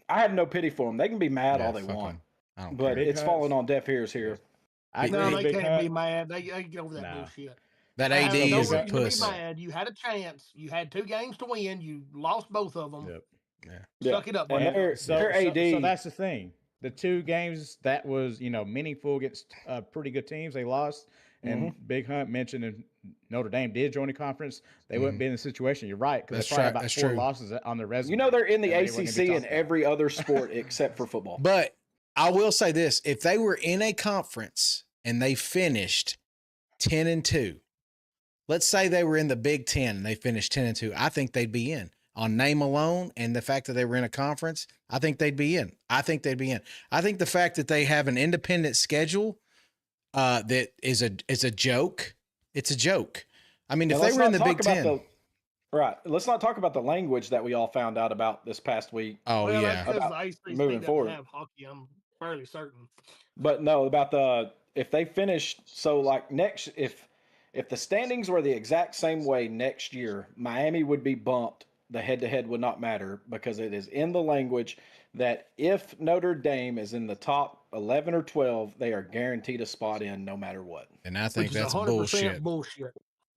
I have no pity for them. They can be mad all they want, but it's falling on deaf ears here. They can't be mad. They get over that bullshit. That AD is a puss. Be mad. You had a chance. You had 2 games to win. You lost both of them. Yep. Yeah. Suck it up, and man. their AD. So that's the thing. The 2 games that was, meaningful against pretty good teams, they lost. And Big Hunt mentioned if Notre Dame did join the conference, they wouldn't be in the situation. You're right, because they're probably about 4 losses on their resume. They're in the ACC in every other sport except for football. But I will say this: if they were in a conference and they finished 10-2, let's say they were in the Big Ten and they finished 10-2, I think they'd be in. On name alone and the fact that they were in a conference, I think they'd be in. I think the fact that they have an independent schedule that is a joke. It's a joke. I mean, if they were in the Big Ten. Right. Let's not talk about the language that we all found out about this past week. Oh, yeah. Moving forward. Have hockey, I'm fairly certain. But no, about if they finish, so like next, if the standings were the exact same way next year, Miami would be bumped. The head-to-head would not matter because it is in the language that if Notre Dame is in the top 11 or 12, they are guaranteed a spot in no matter what. And I think that's 100% bullshit.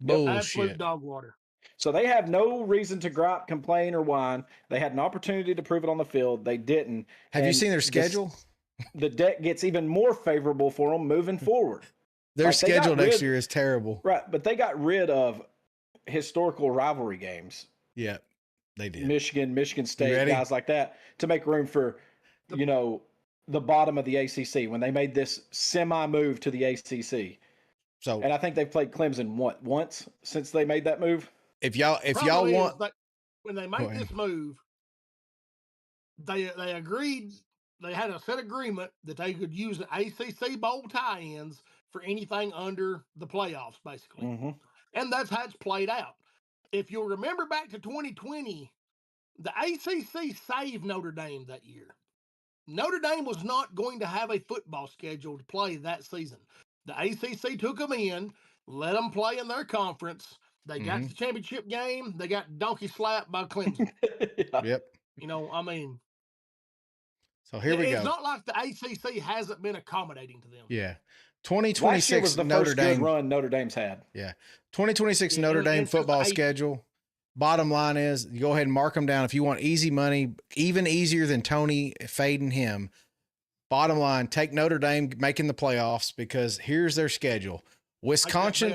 Absolute dog water. So they have no reason to gripe, complain, or whine. They had an opportunity to prove it on the field. They didn't. Have you seen their schedule? The deck gets even more favorable for them moving forward. Their schedule next year is terrible. Right, but they got rid of historical rivalry games. Yeah. They did. Michigan State, guys like that, to make room for, the bottom of the ACC when they made this semi-move to the ACC. So, and I think they've played Clemson once since they made that move. If y'all want, when they make this move, they agreed. They had a set agreement that they could use the ACC bowl tie-ins for anything under the playoffs, basically, and that's how it's played out. If you'll remember back to 2020, the ACC saved Notre Dame that year. Notre Dame was not going to have a football schedule to play that season. The ACC took them in, let them play in their conference. They got to the championship game. They got donkey slapped by Clemson. Yep. So here we go. It's not like the ACC hasn't been accommodating to them. Yeah. 2026 was the Notre first Dame good run Notre Dame's had. Yeah. 2026 Notre Dame football schedule. Bottom line is, you go ahead and mark them down if you want easy money, even easier than Tony fading him. Bottom line, take Notre Dame making the playoffs because here's their schedule. Wisconsin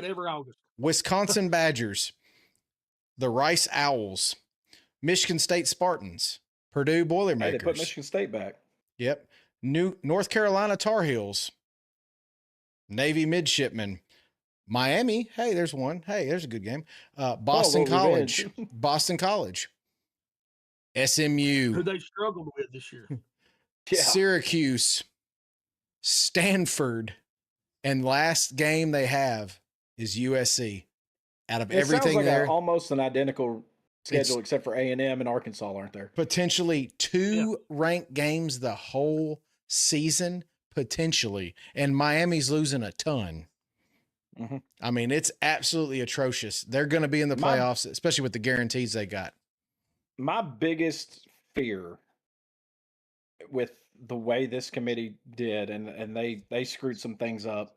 Badgers, the Rice Owls, Michigan State Spartans, Purdue Boilermakers. Hey, they put Michigan State back. Yep. North Carolina Tar Heels, Navy Midshipmen, Miami. Hey, there's one. Hey, there's a good game. Boston College. Boston College. SMU, who they struggled with this year. Yeah. Syracuse, Stanford, and last game they have is USC. Out of It everything sounds like there, almost an identical schedule except for A&M and Arkansas, aren't there? potentially two ranked games the whole season, potentially, and Miami's losing a ton. Mm-hmm. I mean, it's absolutely atrocious. They're going to be in the playoffs, especially with the guarantees they got. My biggest fear with the way this committee did, and they screwed some things up.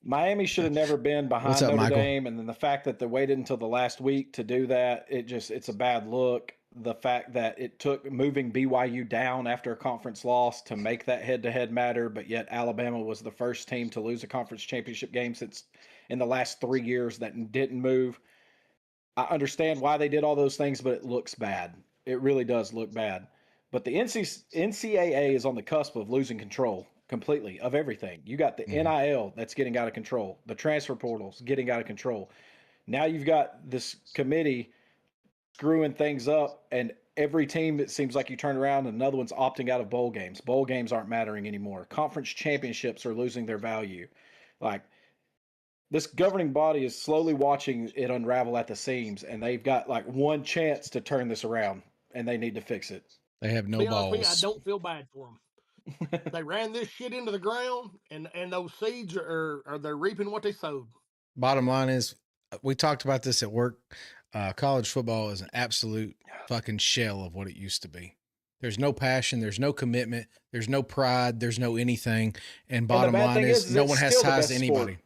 Miami should have never been behind up, Notre Michael? Dame, and then the fact that they waited until the last week to do that, it's a bad look. The fact that it took moving BYU down after a conference loss to make that head-to-head matter, but yet Alabama was the first team to lose a conference championship game since in the last 3 years that didn't move. I understand why they did all those things, but it looks bad. It really does look bad. But the NCAA is on the cusp of losing control completely of everything. You got the NIL that's getting out of control, the transfer portals getting out of control. Now you've got this committee screwing things up, and every team, it seems like you turn around and another one's opting out of bowl games. Bowl games aren't mattering anymore. Conference championships are losing their value. Like, this governing body is slowly watching it unravel at the seams, and they've got like one chance to turn this around, and they need to fix it. They have no Be honest with you, I balls. don't feel bad for them. They ran this shit into the ground, and those seeds are they're reaping what they sowed. Bottom line is, we talked about this at work. College football is an absolute fucking shell of what it used to be. There's no passion. There's no commitment. There's no pride. There's no anything. And bottom line is no one has ties to anybody. Sport.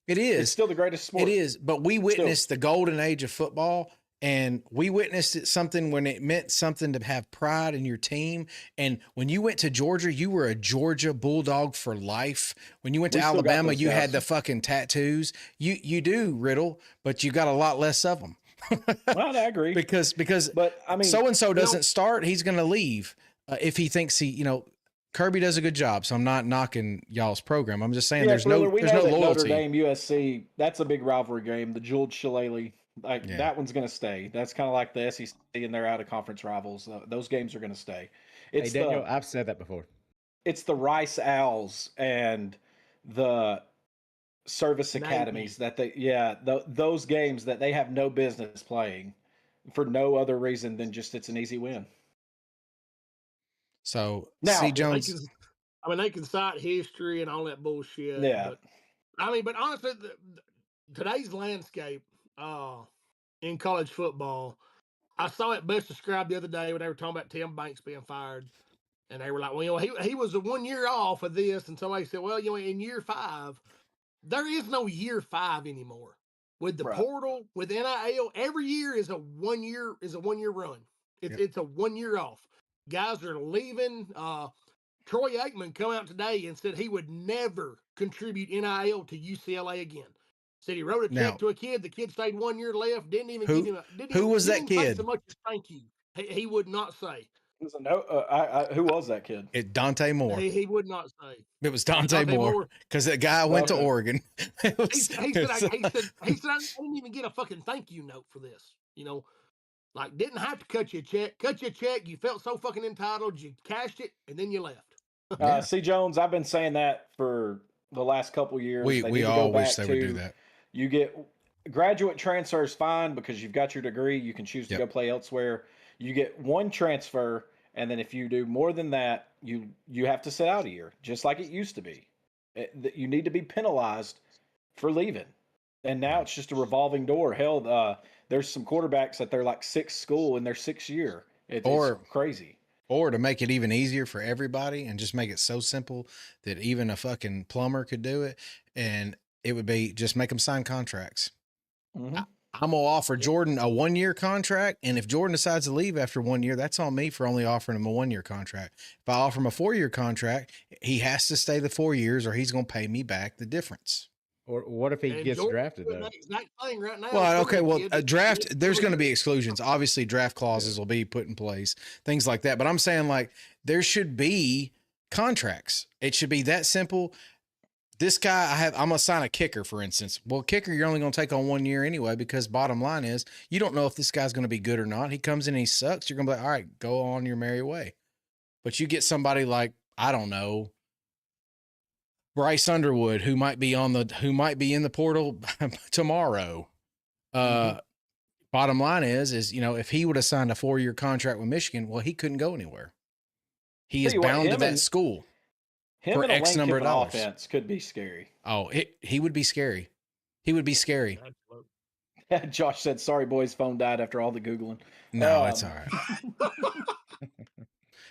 It is. It's still the greatest sport. It is. But we witnessed the golden age of football, and we witnessed it something when it meant something to have pride in your team. And when you went to Georgia, you were a Georgia Bulldog for life. When you went to Alabama, you had the fucking tattoos. You do, Riddle, but you got a lot less of them. Well, I agree. Because but I mean, so-and-so doesn't start, he's going to leave if he thinks Kirby does a good job. So I'm not knocking y'all's program. I'm just saying there's no loyalty. Notre Dame, USC, that's a big rivalry game. The Jewel Shillelagh, that one's going to stay. That's kind of like the SEC and their out-of-conference rivals. Those games are going to stay. Hey, Daniel, I've said that before. It's the Rice Owls and the service academies those games that they have no business playing for no other reason than just it's an easy win. So now, C. Jones, they can cite history and all that bullshit. Yeah, but honestly, today's landscape in college football, I saw it best described the other day when they were talking about Tim Banks being fired, and they were like, "Well, he was 1 year off of this," and somebody said, "Well, in year 5." There is no year 5 anymore. With the portal, with NIL, every year is a 1 year run. It's a 1 year off. Guys are leaving. Troy Aikman come out today and said he would never contribute NIL to UCLA again. Said he wrote a check to a kid. The kid stayed 1 year left. Didn't even give him. Who was that kid? So much as thank you. He would not say. Who was that kid? Dante Moore. He would not say. It was Dante Moore because that guy went to Oregon. He said, I didn't even get a fucking thank you note for this. Like, didn't have to cut you a check. Cut you a check. You felt so fucking entitled. You cashed it, and then you left. C. Jones, I've been saying that for the last couple years. We all wish they would do that. You get graduate transfers fine because you've got your degree. You can choose to go play elsewhere. You get one transfer, and then if you do more than that, you have to sit out a year, just like it used to be. You need to be penalized for leaving. And now it's just a revolving door. Hell, there's some quarterbacks that they're like 6th school in their 6th year. It's crazy. Or to make it even easier for everybody and just make it so simple that even a fucking plumber could do it. And it would be just make them sign contracts. Mm-hmm. I'm going to offer Jordan a 1 year contract. And if Jordan decides to leave after 1 year, that's on me for only offering him a 1 year contract. If I offer him a 4 year contract, he has to stay the 4 years or he's going to pay me back the difference. Or what if he gets drafted though? Right now, well, okay. Well, a draft, there's going to be exclusions. Obviously draft clauses will be put in place, things like that. But I'm saying like there should be contracts. It should be that simple. this guy, I'm gonna sign a kicker, for instance. Well, kicker, you're only gonna take on 1 year anyway, because bottom line is you don't know if this guy's gonna be good or not. He comes in and he sucks. You're gonna be like, all right, go on your merry way. But you get somebody like, I don't know, Bryce Underwood, who might be in the portal tomorrow. Bottom line is if he would have signed a 4-year contract with Michigan, well, he couldn't go anywhere. He is bound to that school. Him and X number of dollars. Offense could be scary. Oh, he would be scary. He would be scary. Josh said, "Sorry, boys, phone died after all the Googling." No, it's all right.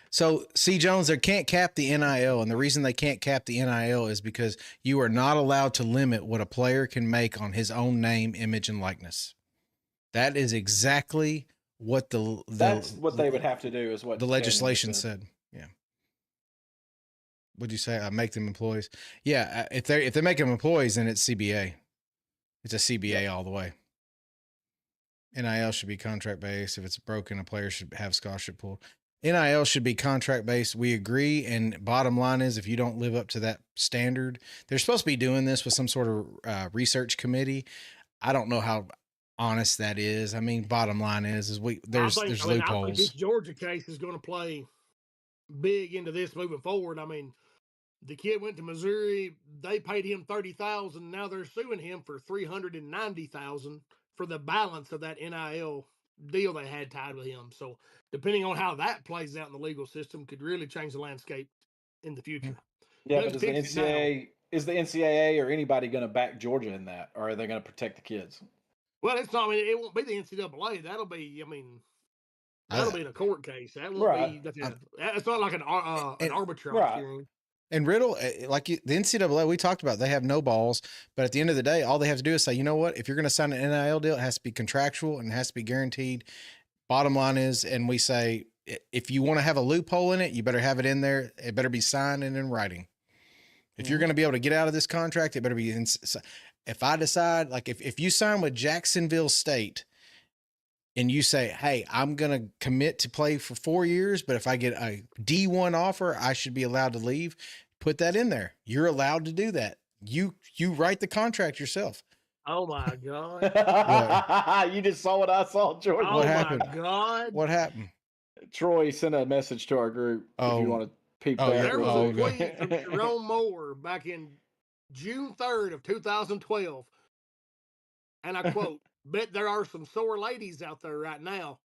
So, C. Jones, they can't cap the NIL, and the reason they can't cap the NIL is because you are not allowed to limit what a player can make on his own name, image, and likeness. That is exactly what that's what they would have to do, is what the legislation said. Yeah. What'd you say? Make them employees. Yeah, if they make them employees, then it's CBA. It's a CBA all the way. NIL should be contract based. If it's broken, a player should have scholarship pool. NIL should be contract based. We agree. And bottom line is, if you don't live up to that standard, they're supposed to be doing this with some sort of research committee. I don't know how honest that is. I mean, bottom line is there's loopholes. I think this Georgia case is going to play big into this moving forward. I mean, the kid went to Missouri. They paid him $30,000. Now they're suing him for $390,000 for the balance of that NIL deal they had tied with him. So depending on how that plays out in the legal system, could really change the landscape in the future. Yeah, but is the NCAA or anybody going to back Georgia in that, or are they going to protect the kids? Well, it's not. I mean, it won't be the NCAA. That'll be. I mean, that'll be in a court case. That won't be. It's not like an arbitrage hearing. And Riddle, like the NCAA, we talked about, they have no balls. But at the end of the day, all they have to do is say, you know what? If you're going to sign an NIL deal, it has to be contractual and it has to be guaranteed. Bottom line is, and we say, if you want to have a loophole in it, you better have it in there. It better be signed and in writing. If you're going to be able to get out of this contract, it better be. If I decide, like if you sign with Jacksonville State and you say, hey, I'm going to commit to play for 4 years, but if I get a D1 offer, I should be allowed to leave. Put that in there. You're allowed to do that. You write the contract yourself. Oh my God. You just saw what I saw, George. Oh my God. What happened? Troy sent a message to our group. If you want to peep that. There was a tweet from Jerome Moore back in June 3rd of 2012. And I quote, bet there are some sore ladies out there right now.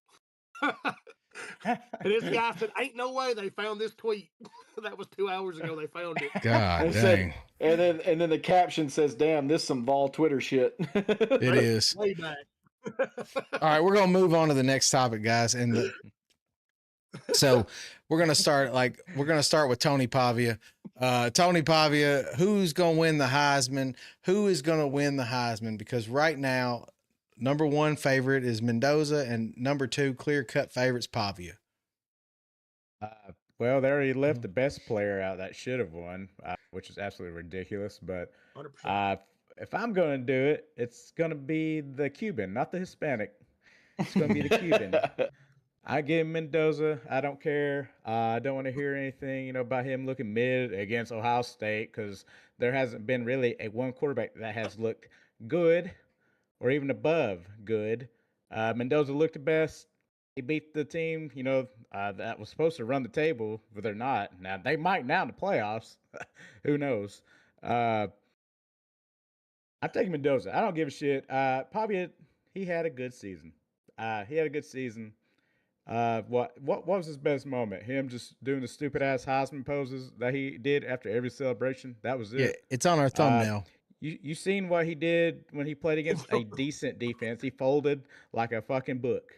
And this guy said, ain't no way they found this tweet. That was 2 hours ago they found it. God dang. And then the caption says, damn, this some Vol Twitter shit. It is. Way back. All right, we're going to move on to the next topic, guys. So we're going to start with Tony Pavia. Tony Pavia, who's going to win the Heisman? Who is going to win the Heisman? Because right now, number 1 favorite is Mendoza, and number 2 clear-cut favorites Pavia. Well, they already left the best player out that should have won, which is absolutely ridiculous. But if I'm going to do it, it's going to be the Cuban, not the Hispanic. It's going to be the Cuban. I give Mendoza. I don't care. I don't want to hear anything, about him looking mid against Ohio State, because there hasn't been really one quarterback that has looked good or even above good. Mendoza looked the best. He beat the team, that was supposed to run the table, but they're not. Now, they might now in the playoffs. Who knows? I'm taking Mendoza. I don't give a shit. Pavia, he had a good season. What was his best moment? Him just doing the stupid ass Heisman poses that he did after every celebration? That was it. Yeah, it's on our thumbnail. You seen what he did when he played against a decent defense? He folded like a fucking book.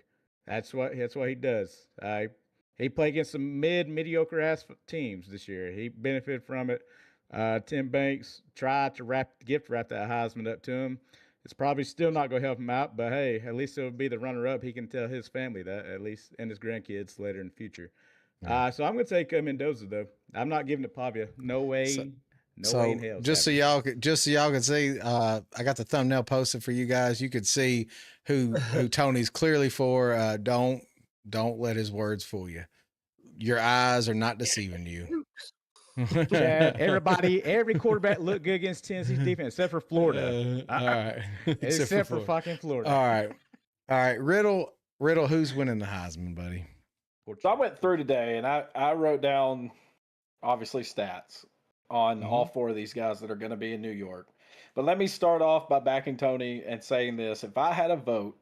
That's what he does. He played against some mediocre ass teams this year. He benefited from it. Tim Banks tried to gift wrap that Heisman up to him. It's probably still not going to help him out, but hey, at least it'll be the runner-up. He can tell his family that, at least, and his grandkids later in the future. So I'm going to take Mendoza, though. I'm not giving it Pavia. No way. No way in hell. Just so y'all can see, I got the thumbnail posted for you guys. You could see who Tony's clearly for. Don't let his words fool you. Your eyes are not deceiving you. Chad, every quarterback looked good against Tennessee's defense except for Florida. All right. Except for fucking Florida. All right. Riddle, who's winning the Heisman, buddy? So I went through today and I wrote down, obviously, stats on all four of these guys that are going to be in New York. But let me start off by backing Tony and saying this. If I had a vote,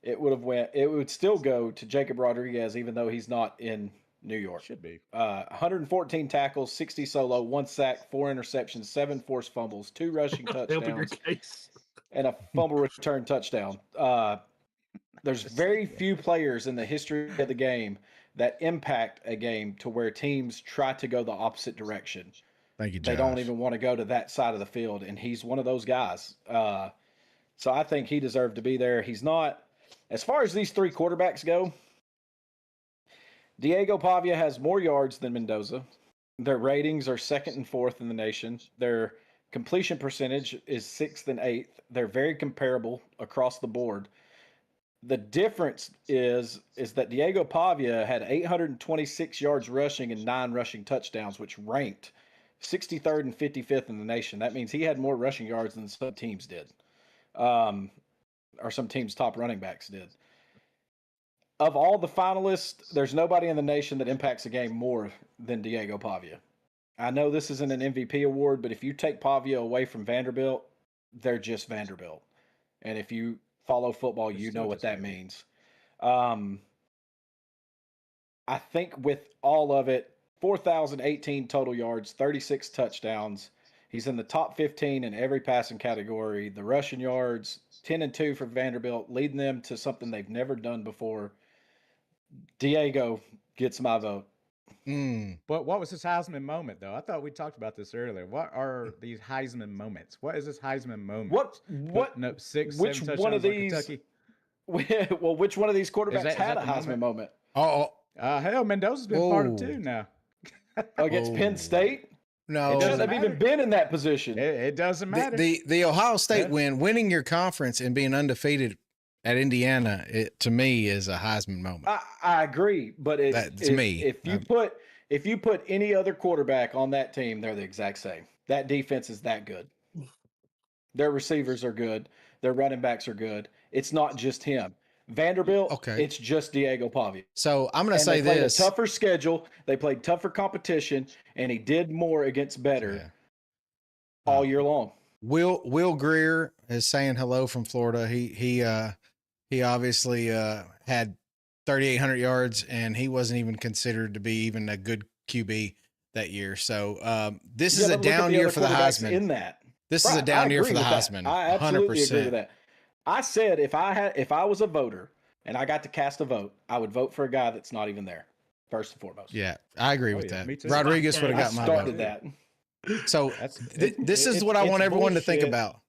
it would still go to Jacob Rodriguez, even though he's not in New York. Should be. 114 tackles, 60 solo, 1 sack, 4 interceptions, 7 forced fumbles, 2 rushing touchdowns, and a fumble return touchdown. There's very few players in the history of the game that impact a game to where teams try to go the opposite direction. Thank you, Josh. They don't even want to go to that side of the field, and he's one of those guys. So I think he deserved to be there. He's not. As far as these 3 quarterbacks go, Diego Pavia has more yards than Mendoza. Their ratings are 2nd and 4th in the nation. Their completion percentage is 6th and 8th. They're very comparable across the board. The difference is that Diego Pavia had 826 yards rushing and 9 rushing touchdowns, which ranked 63rd and 55th in the nation. That means he had more rushing yards than some teams did, or some teams' top running backs did. Of all the finalists, there's nobody in the nation that impacts a game more than Diego Pavia. I know this isn't an MVP award, but if you take Pavia away from Vanderbilt, they're just Vanderbilt. And if you follow football, you know what that means. I think with all of it, 4,018 total yards, 36 touchdowns. He's in the top 15 in every passing category. The rushing yards, 10-2 for Vanderbilt, leading them to something they've never done before. Diego gets my vote. But what was his Heisman moment, though? I thought we talked about this earlier. What are these Heisman moments? What is this Heisman moment? What? 6, which 7 one of touchdowns these? Kentucky? Well, which one of these quarterbacks had a Heisman moment? Hell, Mendoza's been part of 2 now. Against Penn State? No, it shouldn't have even been in that position. It doesn't matter. The Ohio State winning your conference and being undefeated at Indiana, to me, is a Heisman moment. I agree, but to me, if you put any other quarterback on that team, they're the exact same. That defense is that good. Their receivers are good. Their running backs are good. It's not just him. Vanderbilt, it's just Diego Pavia. So I'm going to say they played this. a tougher schedule. They played tougher competition, and he did more against better all year long. Will Greer is saying hello from Florida. He obviously had 3,800 yards, and he wasn't even considered to be even a good QB that year. So this is a down year for the Heisman. This is a down year for the Heisman. I absolutely agree with that. I said if I was a voter and I got to cast a vote, I would vote for a guy that's not even there, first and foremost. Yeah, I agree with that. Me too. Rodriguez would have got my vote. Started that. So this is what I want everyone to think about.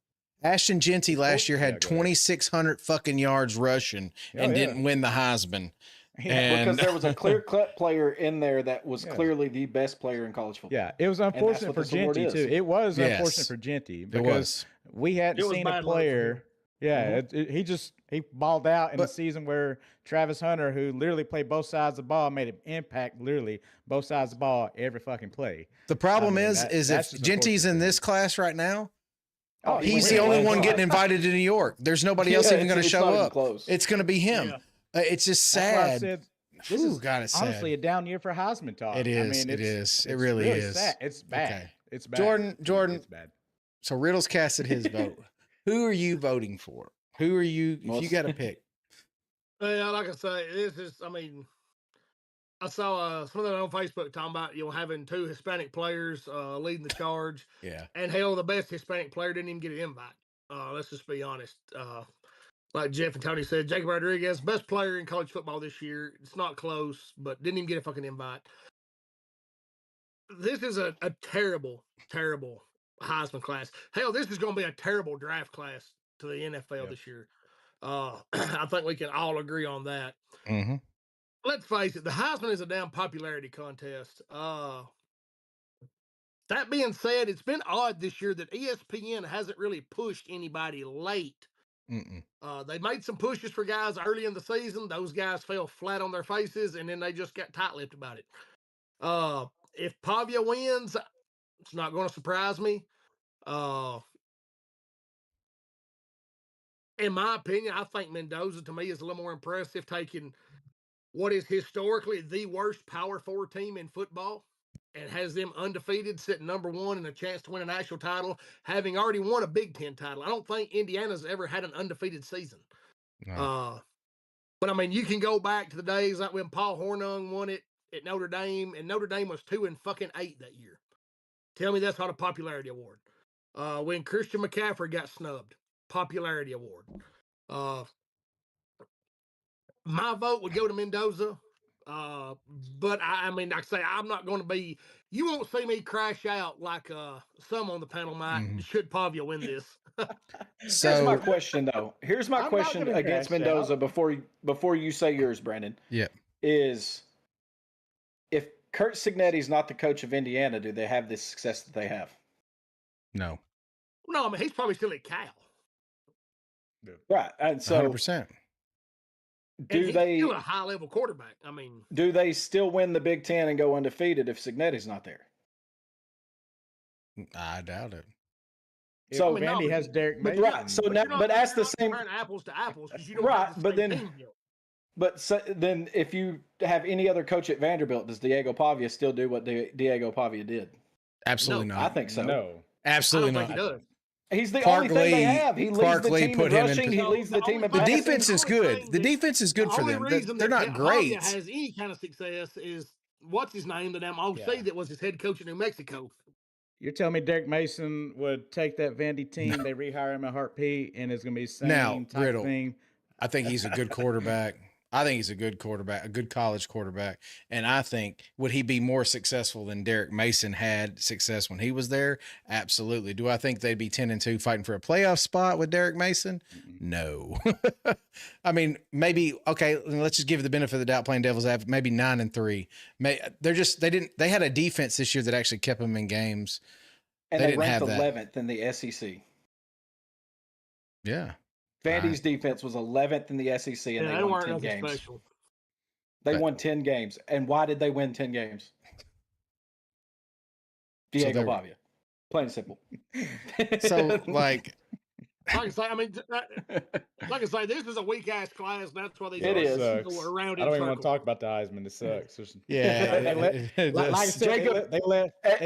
Ashton Genty last year had 2,600 fucking yards rushing and didn't win the Heisman. Because there was a clear-cut player in there that was clearly the best player in college football. Yeah, it was unfortunate for Genty, too. It was unfortunate for Genty because we hadn't seen a player. Yeah, he balled out in the season where Travis Hunter, who literally played both sides of the ball, made an impact literally both sides of the ball every fucking play. The problem is if Genty's in this class right now, he's the really only one getting invited to New York. There's nobody else even going to show up. It's going to be him. Yeah. It's just sad. That's why I said, this is honestly a down year for Heisman talk. It is. It really is. Sad. It's bad. Okay. It's bad. Jordan. It's bad. So Riddle's casted his vote. Who are you voting for? Who are you? If you got to pick. Yeah, like I say, this is. I mean, I saw something on Facebook talking about having 2 Hispanic players leading the charge. Yeah. And hell, the best Hispanic player didn't even get an invite. Let's just be honest. Like Jeff and Tony said, Jacob Rodriguez, best player in college football this year. It's not close, but didn't even get a fucking invite. This is a terrible, terrible Heisman class. Hell, this is going to be a terrible draft class to the NFL this year. I think we can all agree on that. Mm-hmm. Let's face it, the Heisman is a damn popularity contest. That being said, it's been odd this year that ESPN hasn't really pushed anybody late. They made some pushes for guys early in the season. Those guys fell flat on their faces, and then they just got tight-lipped about it. If Pavia wins, it's not going to surprise me. In my opinion, I think Mendoza to me is a little more impressive, taking what is historically the worst Power 4 team in football and has them undefeated, sitting number 1 and a chance to win a national title, having already won a Big Ten title. I don't think Indiana's ever had an undefeated season. No. But I mean, you can go back to the days like when Paul Hornung won it at Notre Dame, and Notre Dame was 2-8 that year. Tell me that's not a popularity award. When Christian McCaffrey got snubbed, popularity award. My vote would go to Mendoza. But I mean, like I say, I'm not going to be. You won't see me crash out like some on the panel might. Should Pavia win this? Here's my question, though. Here's my I'm not question gonna against crash Mendoza out. before you say yours, Brandon. Yeah. Is if Kurt Cignetti's not the coach of Indiana, do they have this success that they have? No. No, I mean he's probably still at Cal. Right, and so 100%. do he's they still a high level quarterback? I mean, do they still win the Big Ten and go undefeated if Cignetti's not there? I doubt it. So Vandy has Derek Mason. Right. So now, but that's the same. Apples to apples, because you don't Right, have the but same then- team yet. But then, if you have any other coach at Vanderbilt, does Diego Pavia still do what Diego Pavia did? Absolutely No, I not. think so. No. Absolutely I don't not. think he does. He's the Clark only thing they Lee- have. He leads Clark the Lee team put in him in rushing. He position. leads the team in The only passing. defense is only good. thing The that- defense is good The for only them. reason They're that not Pavia great. has any kind of success is what's his name? The damn OC Yeah. that was his head coach in New Mexico. You're telling me Derek Mason would take that Vandy team, they rehire him a heartbeat, and it's going to be the same Now, type Riddle. thing? I think he's a good quarterback. I think he's a good quarterback, a good college quarterback. And I think, would he be more successful than Derek Mason had success when he was there? Absolutely. Do I think they'd be 10-2 fighting for a playoff spot with Derek Mason? No. I mean, maybe, okay, let's just give it the benefit of the doubt, playing devil's advocate, maybe 9-3. They had a defense this year that actually kept them in games. And They they didn't have ranked that. 11th in the SEC. Yeah. Vandy's defense was 11th in the SEC, and Yeah, they they won weren't 10 nothing games. special. They But- won 10 games. And why did they win 10 games? Diego they're- Pavia. Plain and simple. So, like, Like I say, I mean, like I say, this is a weak ass class. That's why they It is. go around I in don't even want circles. to talk about the Heisman. It sucks. yeah. Like I said, Jacob- they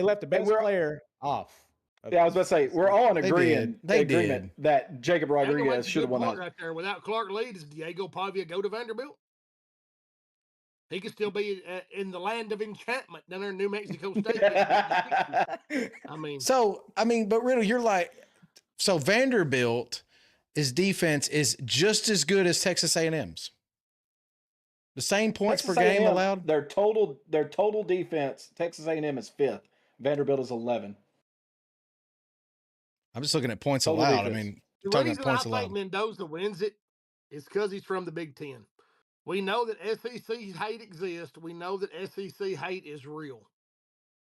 left the best we're- player off. Yeah, I was about to say, we're all in They agreement did. that Jacob Andrew makes Rodriguez a should have good won point that. right there. Without Clark Lee, does Diego Pavia go to Vanderbilt? He could still be in the land of enchantment down there in New Mexico State. I mean, but Riddle, you're like, so Vanderbilt, his defense is just as good as Texas A&M's. The same points per Texas game A&M, allowed. Their total defense, Texas A&M is 5th. Vanderbilt is 11. I'm just looking at points Total allowed. defense. I mean, the talking reason about I points think allowed. Mendoza wins it is because he's from the Big Ten. We know that SEC hate exists. We know that SEC hate is real.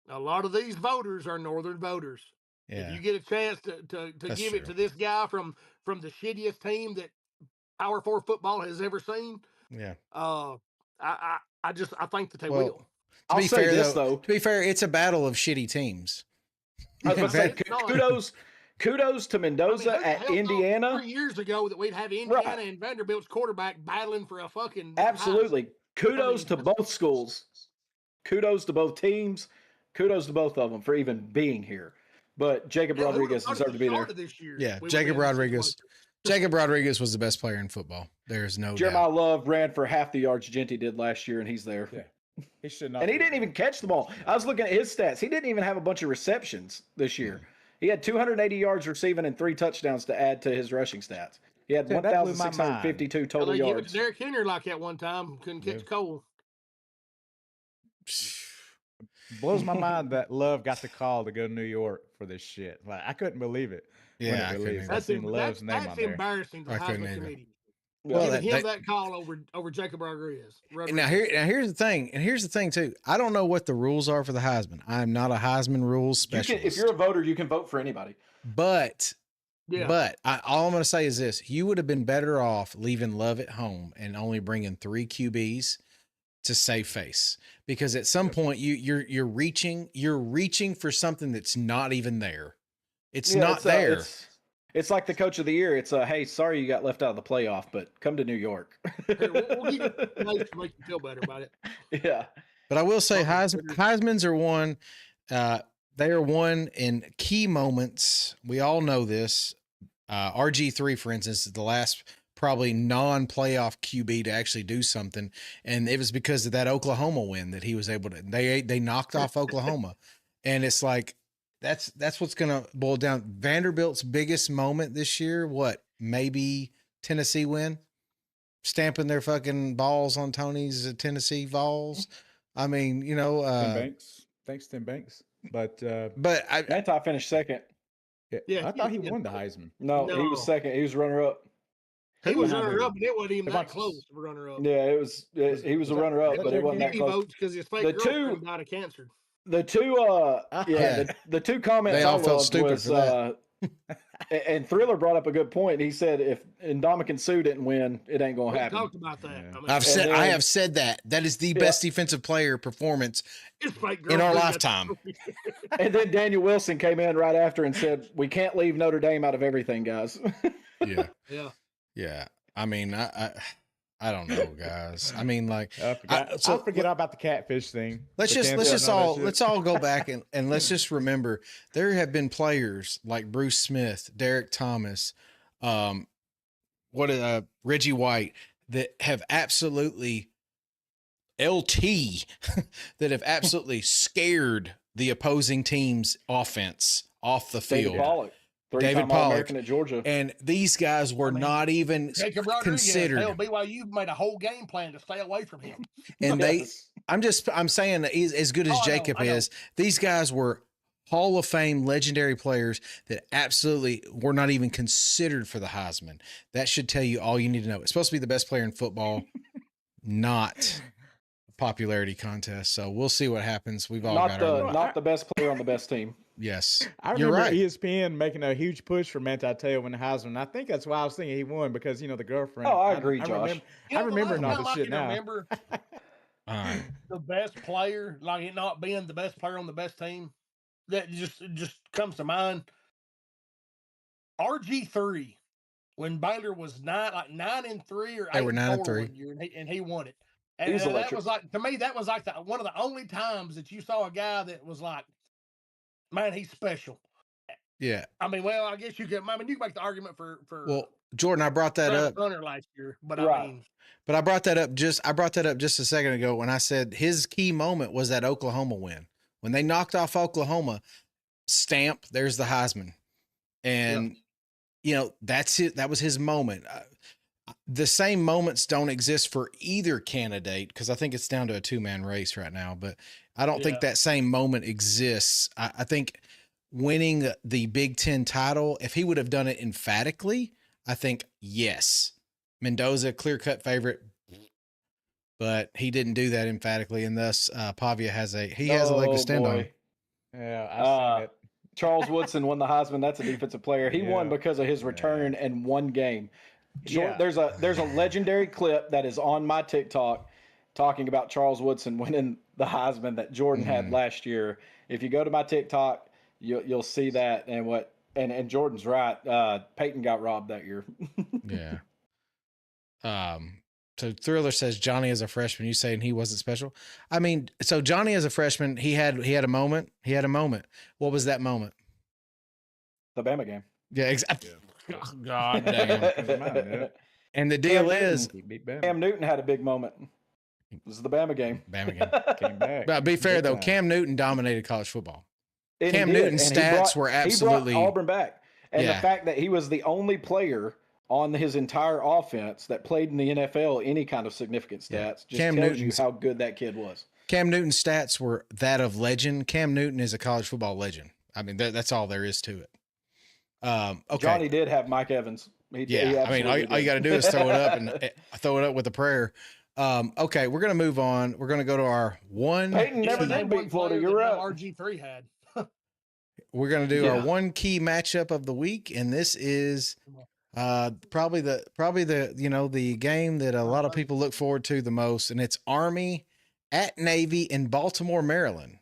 A lot of these voters are Northern voters. Yeah. If you get a chance to That's give it true. to this guy from the shittiest team that Power 4 football has ever seen, Yeah. I think that they Well, will. I'll say this, though. To be fair, it's a battle of shitty teams. I was about to say, It's not. kudos to I mean, Mendoza who the at hell thought Indiana. 3 years ago that we'd have Indiana and Vanderbilt's quarterback battling for a fucking Absolutely. Kudos I to mean, both schools. Kudos to both teams. Kudos to both of them for even being here. But Jacob Rodriguez deserved to be there. This year, Yeah, we would Jacob be in this Rodriguez. situation. Jacob Rodriguez was the best player in football. There is no Jeremiah doubt. Love ran for half the yards Genty did last year, and he's there. Yeah. He should not. And he be didn't there. even catch the ball. I was looking at his stats. He didn't even have a bunch of receptions this year. He had 280 yards receiving and 3 touchdowns to add to his rushing stats. He had Dude, that blew my 1,652 Well, total they gave it yards. to Derrick Henry like that one time. Couldn't catch Cole. Blows my mind that Love got the call to go to New York for this shit. Like I couldn't believe it. when Yeah, it I couldn't released. either. I seen Love's name on there. embarrassing to I the couldn't Heisman either. committee. Well, Giving him they- that call over Jacob Rodriguez. Now here's the thing, and here's the thing too. I don't know what the rules are for the Heisman. I am not a Heisman rules You can, specialist. if you're a voter, you can vote for anybody. but Yeah. all I'm going to say is this: you would have been better off leaving Love at home and only bringing 3 QBs to save face, because at some point you're reaching for something that's not even there. It's not there. It's like the coach of the year. It's hey, sorry you got left out of the playoff, but come to New York. Hey, we'll give you nice to make you feel better about it. Yeah. But I will say Heisman's are won. They are won in key moments. We all know this. RG3, for instance, is the last probably non-playoff QB to actually do something, and it was because of that Oklahoma win that he was able to. They knocked off Oklahoma, and it's like that's what's going to boil down. Vanderbilt's biggest moment this year, what, maybe Tennessee win, stamping their fucking balls on Tony's Tennessee Vols. I mean, you know, Tim Banks. Thanks, Tim Banks. But Manti finished second. Yeah, I thought he won the Heisman. No, he was second. He was runner-up. He was runner-up, and it wasn't even that close to runner-up. Yeah, he was a runner-up, but it wasn't that close. Votes because his fake girlfriend died of cancer. The two, the two comments they all felt stupid was, for that. And Thriller brought up a good point. He said, if Ndamukong Suh didn't win, it ain't going to happen. We talked about that. Yeah. I have said that. That is the best defensive player performance in our lifetime. And then Daniel Wilson came in right after and said, we can't leave Notre Dame out of everything, guys. Yeah. I mean, I don't know, guys. I mean, like, I'll forget about the catfish thing. Let's all go back and let's just remember there have been players like Bruce Smith, Derek Thomas, Reggie White that have absolutely that have absolutely scared the opposing team's offense off the field. David Pollock. David Pollock, American at Georgia, and these guys were not even considered. Hell, BYU made a whole game plan to stay away from him. And I'm saying as good as Jacob is, these guys were Hall of Fame legendary players that absolutely were not even considered for the Heisman. That should tell you all you need to know. It's supposed to be the best player in football, not a popularity contest. So we'll see what happens. We've all not the best player on the best team. Yes, I remember ESPN making a huge push for Manti Te'o when the Heisman. I think that's why I was thinking he won, because the girlfriend. Oh, I agree, Josh. I remember all this shit now. Remember the best player, like it not being the best player on the best team, that just comes to mind. RG3, when Baylor was 9-3 or 8-4 and he won it. And that was like, to me, that was like one of the only times that you saw a guy that was like, man, he's special. Yeah. I mean, well, I guess you can make the argument for Jordan, I brought that up last year, but I brought that up just a second ago when I said his key moment was that Oklahoma win. When they knocked off Oklahoma, stamp, there's the Heisman. And that's it. That was his moment. The same moments don't exist for either candidate, because I think it's down to a 2-man race right now, but I don't think that same moment exists. I think winning the Big Ten title, if he would have done it emphatically, I think, yes, Mendoza, clear-cut favorite, but he didn't do that emphatically, and thus Pavia has a leg to stand on. Yeah, I seen it. Charles Woodson won the Heisman. That's a defensive player. He won because of his return and one game. There's a legendary clip that is on my TikTok talking about Charles Woodson winning the Heisman that Jordan had last year. If you go to my TikTok, you'll see that. And Jordan's right. Peyton got robbed that year. Yeah. So Thriller says Johnny as a freshman, you saying he wasn't special? I mean, so Johnny as a freshman, he had a moment. What was that moment? The Bama game. Yeah, exactly. Oh, God damn. And the deal is, Cam Newton had a big moment. It was the Bama game. Came back. But be fair though, Cam Newton dominated college football. Cam Newton's stats were absolutely. He brought Auburn back, and the fact that he was the only player on his entire offense that played in the NFL any kind of significant stats just tells you how good that kid was. Cam Newton's stats were that of legend. Cam Newton is a college football legend. I mean, that's all there is to it. Okay. Johnny did have Mike Evans. All you got to do is throw it up and throw it up with a prayer. Okay, we're gonna move on. We're gonna go to our one. Peyton never did beat Florida. You're right. RG3 had. We're gonna do our one key matchup of the week, and this is probably the the game that a lot of people look forward to the most, and it's Army at Navy in Baltimore, Maryland.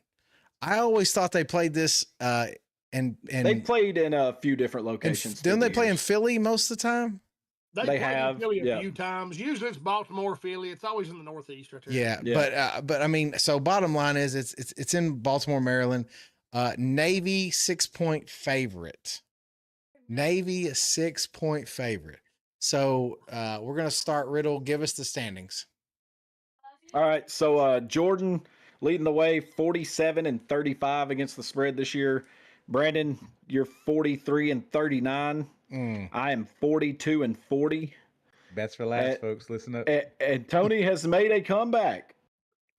I always thought they played this and they played in a few different locations. Didn't they play in Philly most of the time? They have in Philly a few times. Usually it's Baltimore, Philly. It's always in the Northeast right there. Yeah. But I mean, so bottom line is it's in Baltimore, Maryland. Navy 6-point favorite. Navy a 6-point favorite. So we're gonna start. Riddle, give us the standings. All right. So Jordan leading the way, 47-35 against the spread this year. Brandon, you're 43-39. I am 42-40. Bets for last, folks. Listen up. And Tony has made a comeback.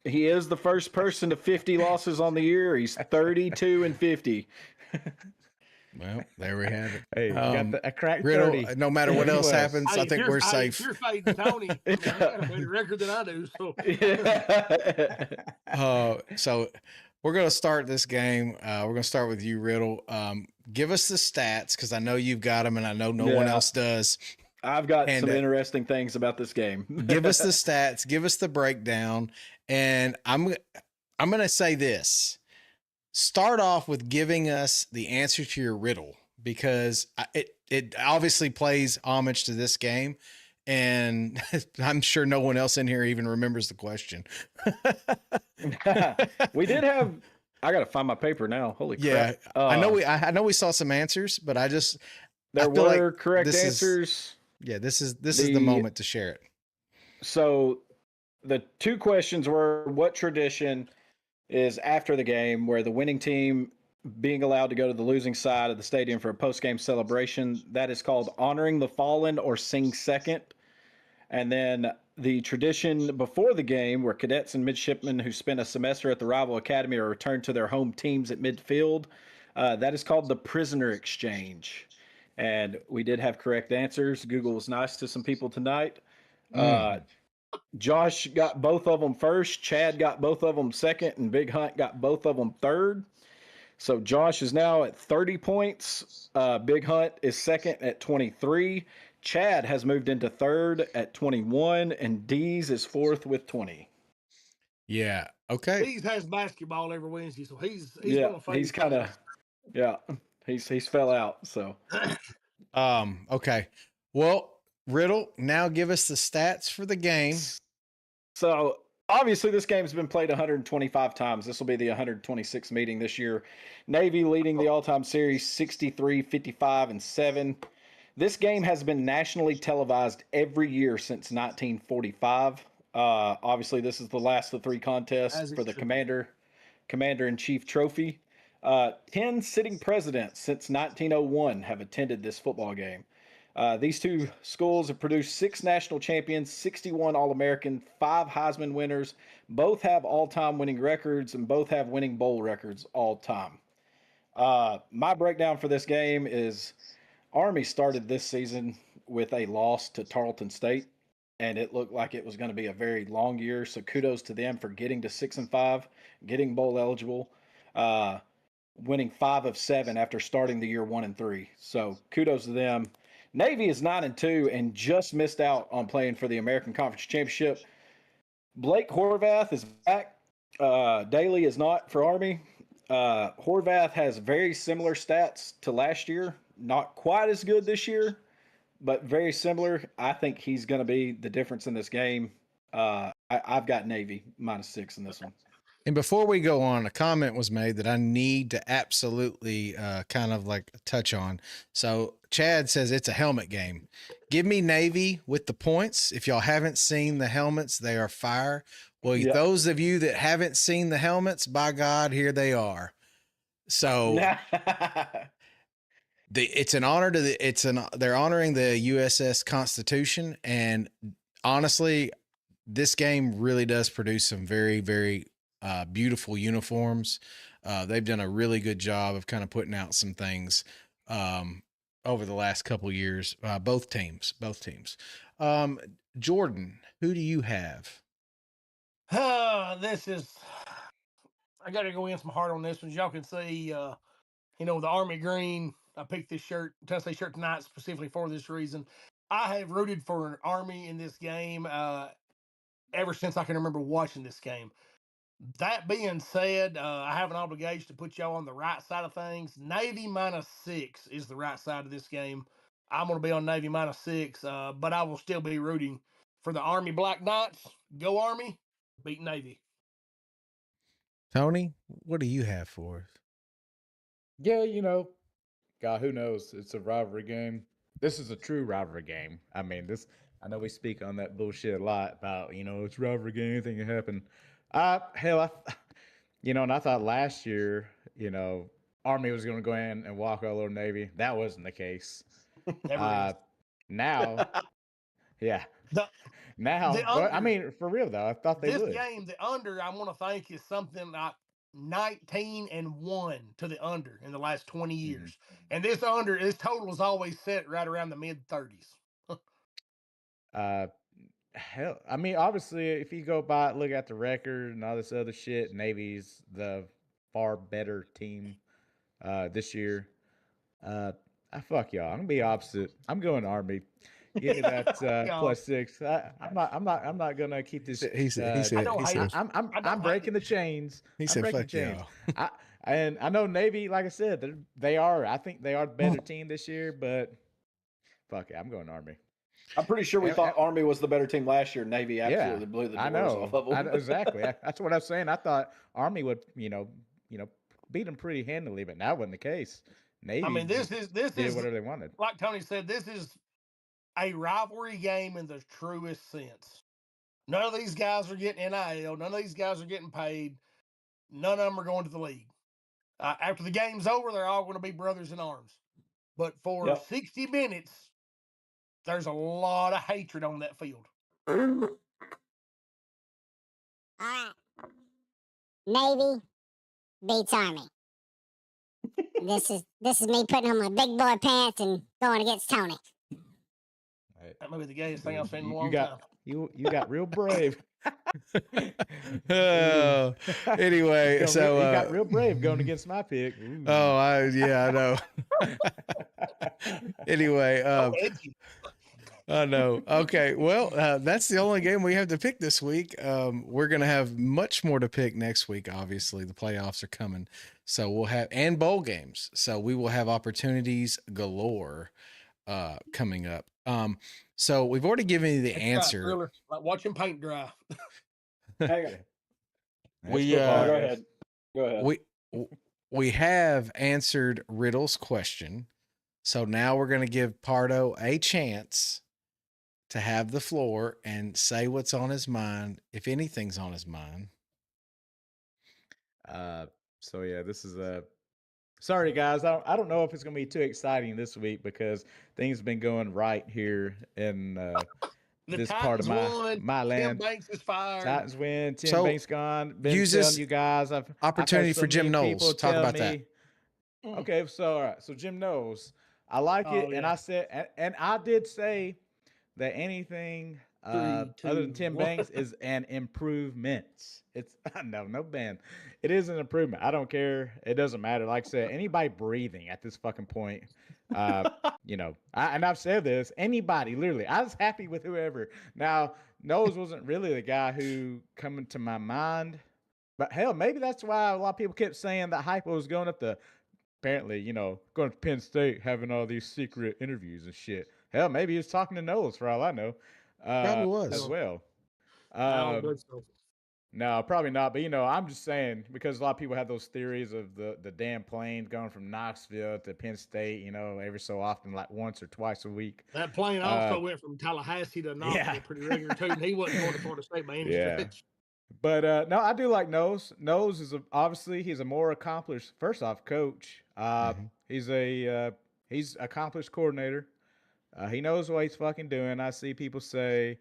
He is the first person to 50 losses on the year. He's 32-50. Well, there we have it. Hey, got a crack Riddle, 30. No matter what else happens, I think we're safe. If you're fighting Tony, I mean, you got a better record than I do. So we're going to start this game. We're going to start with you, Riddle. Give us the stats because I know you've got them and I know no one else does. I've got some interesting things about this game. Give us the stats. Give us the breakdown. And I'm going to say this. Start off with giving us the answer to your riddle because it obviously plays homage to this game. And I'm sure no one else in here even remembers the question. We did have, I got to find my paper now. Holy crap. I know we saw some answers, but there were correct answers. This is the moment to share it. So the two questions were, what tradition is after the game where the winning team being allowed to go to the losing side of the stadium for a post-game celebration? That is called honoring the fallen or sing second. And then the tradition before the game where cadets and midshipmen who spent a semester at the rival academy are returned to their home teams at midfield. That is called the prisoner exchange. And we did have correct answers. Google was nice to some people tonight. Josh got both of them first. Chad got both of them second. And Big Hunt got both of them third. So Josh is now at 30 points. Big Hunt is second at 23. Chad has moved into third at 21. And Dees is fourth with 20. Yeah. Okay. Dees has basketball every Wednesday. So he's kind of, he's fell out. So, okay. Well, Riddle, now give us the stats for the game. So obviously this game's been played 125 times. This will be the 126th meeting this year. Navy leading the all-time series 63-55-7. This game has been nationally televised every year since 1945. Obviously this is the last of the three contests for the Commander-in-Chief trophy. 10 sitting presidents since 1901 have attended this football game. These two schools have produced 6 national champions, 61 All-American, 5 Heisman winners. Both have all-time winning records and both have winning bowl records all-time. My breakdown for this game is Army started this season with a loss to Tarleton State, and it looked like it was going to be a very long year. So kudos to them for getting to 6-5, getting bowl eligible, winning 5 of 7 after starting the year 1-3. So kudos to them. Navy is 9-2 and just missed out on playing for the American Conference Championship. Blake Horvath is back. Daly is not for Army. Horvath has very similar stats to last year. Not quite as good this year, but very similar. I think he's going to be the difference in this game. I've got Navy -6 in this one. And before we go on, a comment was made that I need to absolutely kind of like touch on. So Chad says it's a helmet game. Give me Navy with the points. If y'all haven't seen the helmets, they are fire. Well, those of you that haven't seen the helmets, by God, here they are. So it's an honor to they're honoring the USS Constitution. And honestly, this game really does produce some very, very beautiful uniforms. They've done a really good job of kind of putting out some things over the last couple years. Both teams. Jordan, who do you have? I got to go in some hard on this one. As y'all can see, the Army green. I picked this Tennessee shirt tonight specifically for this reason. I have rooted for an Army in this game ever since I can remember watching this game. That being said, I have an obligation to put y'all on the right side of things. Navy -6 is the right side of this game. I'm going to be on Navy -6, but I will still be rooting for the Army Black Knights. Go Army, beat Navy. Tony, what do you have for us? Yeah, God, who knows? It's a rivalry game. This is a true rivalry game. I mean, this. I know we speak on that bullshit a lot about it's rivalry game. Anything can happen. Hell, and I thought last year, Army was going to go in and walk all over Navy. That wasn't the case. Never is. Now, yeah. The Now, but I under, mean, for real though, I thought they this would. game, the under, I want to think is something like 19-1 to the under in the last 20 years. And this total is always set right around the mid-30s. Hell, I mean, obviously, if you go by look at the record and all this other shit, Navy's the far better team this year. Fuck y'all. I'm gonna be opposite. I'm going Army. Give me that +6. I'm not gonna keep this. He said. I'm breaking the chains. He said, "Fuck y'all." And I know Navy, like I said, they are. I think they are the better team this year, but fuck it, I'm going Army. I'm pretty sure we thought Army was the better team last year. Navy absolutely blew the doors off of them. Exactly. That's what I was saying. I thought Army would, beat them pretty handily, but that wasn't the case. Navy. I mean, this is whatever they wanted. Like Tony said, this is a rivalry game in the truest sense. None of these guys are getting NIL. None of these guys are getting paid. None of them are going to the league. After the game's over, they're all going to be brothers in arms. But for 60 minutes, there's a lot of hatred on that field. All right. Navy beats Army. This is me putting on my big boy pants and going against Tony. That may be the gayest thing I've seen in a long time. You got real brave. Anyway, so you got real brave going against my pick. Ooh. I know. Anyway, I know. Okay, well, that's the only game we have to pick this week. We're gonna have much more to pick next week. Obviously, the playoffs are coming, so we'll have and bowl games. So we will have opportunities galore coming up. So we've already given you the answer. Like watching paint dry. Hang on. Go ahead. We have answered Riddle's question. So now we're going to give Pardo a chance to have the floor and say what's on his mind, if anything's on his mind. So yeah, this is sorry guys, I don't know if it's gonna be too exciting this week because things have been going right here in this part of my land. Tim Banks is fired. Titans win. Tim Banks gone. Been use telling this you guys. Opportunity for Jim Knowles. Talk about that. Okay, so all right, so Jim Knowles, I like it, and I said, and I did say that anything other than Tim Banks is an improvement. It's no ban. It is an improvement. I don't care. It doesn't matter. Like I said, anybody breathing at this fucking point, and I've said this. Anybody, literally, I was happy with whoever. Now, Knowles wasn't really the guy who coming to my mind, but hell, maybe that's why a lot of people kept saying that Hypo was going up to. Apparently, going to Penn State, having all these secret interviews and shit. Hell, maybe he was talking to Knowles for all I know. Probably was as well. No, probably not. But I'm just saying because a lot of people have those theories of the damn plane going from Knoxville to Penn State. Every so often, like once or twice a week. That plane also went from Tallahassee to Knoxville pretty regular too. And he wasn't going to Florida State by any stretch. But no, I do like Knowles. Knowles is obviously he's a more accomplished. First off, coach. He's accomplished coordinator. He knows what he's fucking doing. I see people say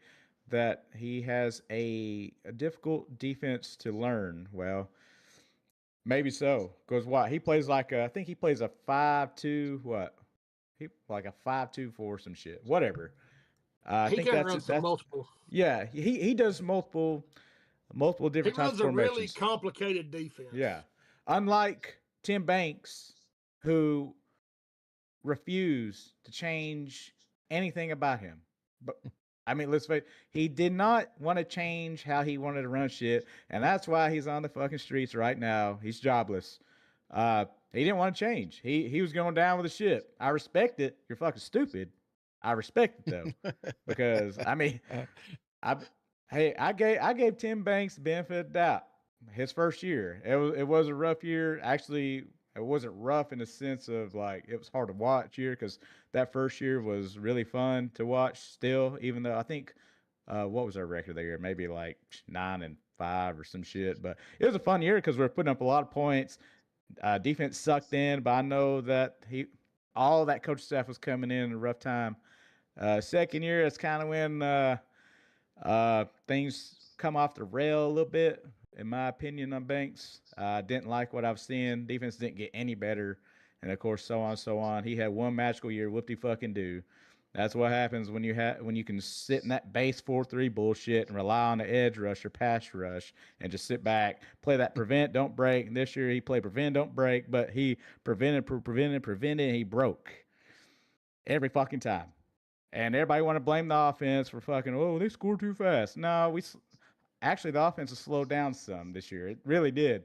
that he has a difficult defense to learn. Well, maybe so. Because what he plays I think he plays a 5-2. What? Like a 5-2-4 some shit. Whatever. I think that's multiple. Yeah, he does multiple different types of formations. He runs a really complicated defense. Yeah. Unlike Tim Banks, who refused to change anything about him. But I mean, let's face it, he did not want to change how he wanted to run shit, and that's why he's on the fucking streets right now. He's jobless. He didn't want to change. He was going down with the ship. I respect it. You're fucking stupid. I respect it though, because I mean, I gave Tim Banks the benefit of the doubt. His first year, it was a rough year. Actually, it wasn't rough in the sense of like it was hard to watch year because that first year was really fun to watch. Still, even though I think what was our record that year? Maybe like 9-5 or some shit. But it was a fun year because we were putting up a lot of points. Defense sucked in, but I know that all that coach staff was coming in a rough time. Second year, it's kind of when things come off the rail a little bit, in my opinion, on Banks. Didn't like what I was seeing. Defense didn't get any better. And, of course, so on, so on. He had one magical year, whoop-de-fucking-do. That's what happens when you can sit in that base 4-3 bullshit and rely on the edge rush or pass rush and just sit back, play that prevent, don't break. And this year he played prevent, don't break, but he prevented, and he broke every fucking time. And everybody want to blame the offense for fucking, oh, they scored too fast. No, actually the offense has slowed down some this year. It really did.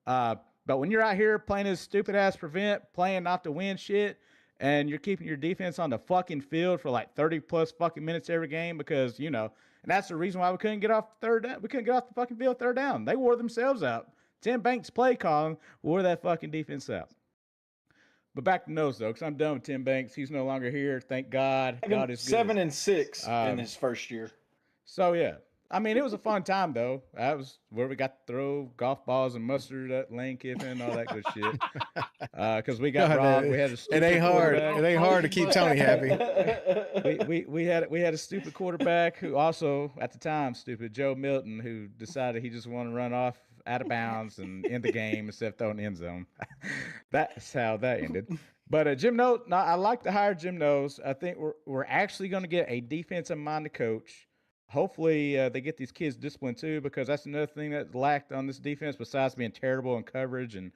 But when you're out here playing this stupid ass prevent, playing not to win shit, and you're keeping your defense on the fucking field for like 30 plus fucking minutes every game because, and that's the reason why we couldn't get off third down. We couldn't get off the fucking field third down. They wore themselves out. Tim Banks' play calling wore that fucking defense out. But back to Nose, though, because I'm done with Tim Banks. He's no longer here. Thank God. God is good. 7-6 in his first year. So, yeah. I mean, it was a fun time, though. That was where we got to throw golf balls and mustard at Lane Kiffin, all that good shit. Because we got robbed. We had a stupid It ain't hard to keep Tony happy. we had a stupid quarterback who also, at the time, stupid Joe Milton, who decided he just wanted to run off out of bounds and end the game instead of throwing the end zone. That's how that ended. But Jim Nose, I like to hire Jim Nose. I think we're actually going to get a defensive-minded coach. Hopefully they get these kids disciplined too, because that's another thing that lacked on this defense besides being terrible in coverage and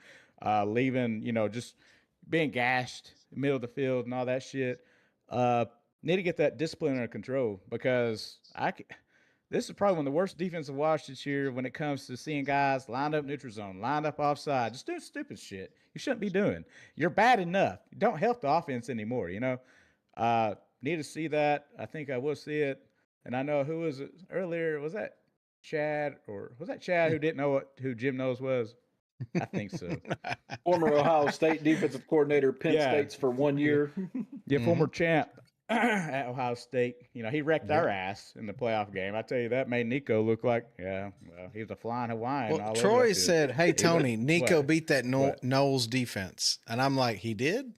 leaving, just being gashed middle of the field and all that shit. Need to get that discipline under control because this is probably one of the worst defensive watch this year when it comes to seeing guys lined up neutral zone, lined up offside, just doing stupid shit you shouldn't be doing. You're bad enough. You don't help the offense anymore, Need to see that. I think I will see it. And I know who was it earlier. Was that Chad who didn't know who Jim Nose was? I think so. Former Ohio State defensive coordinator, Penn State's for 1 year. Yeah, former champ at Ohio State. He wrecked our ass in the playoff game. I tell you, that made Nico look like, he was a flying Hawaiian. Well, Troy said, hey, Tony, Nico beat that Knowles defense. And I'm like, he did?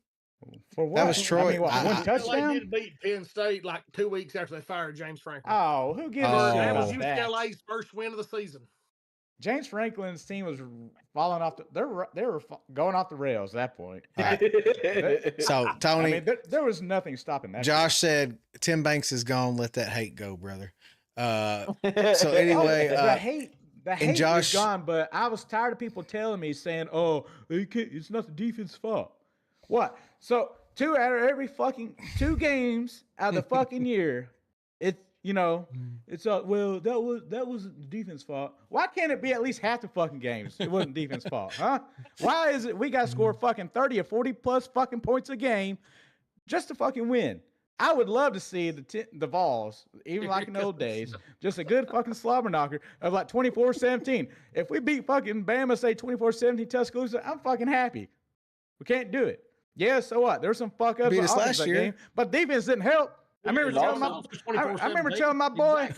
For what? That was Troy. One touchdown? They did beat Penn State like 2 weeks after they fired James Franklin. Oh, who gives a shit That was about that? UCLA's first win of the season. James Franklin's team was falling off. They were going off the rails at that point. Right. So, Tony, there was nothing stopping that. Josh said, Tim Banks is gone. Let that hate go, brother. So anyway, the hate is gone. But I was tired of people telling me, saying, "Oh, it's not the defense's fault." What? So 2 out of every fucking 2 games out of the fucking year, it's well, that was the defense's fault. Why can't it be at least half the fucking games? It wasn't defense's fault, huh? Why is it we got to score fucking 30 or 40 plus fucking points a game just to fucking win? I would love to see the Vols, even like in the old days, just a good fucking slobber knocker of like 24-17. If we beat fucking Bama, say 24-17 Tuscaloosa, I'm fucking happy. We can't do it. Yeah, so what? There's some fuck ups last year, game, but defense didn't help. I remember telling my boy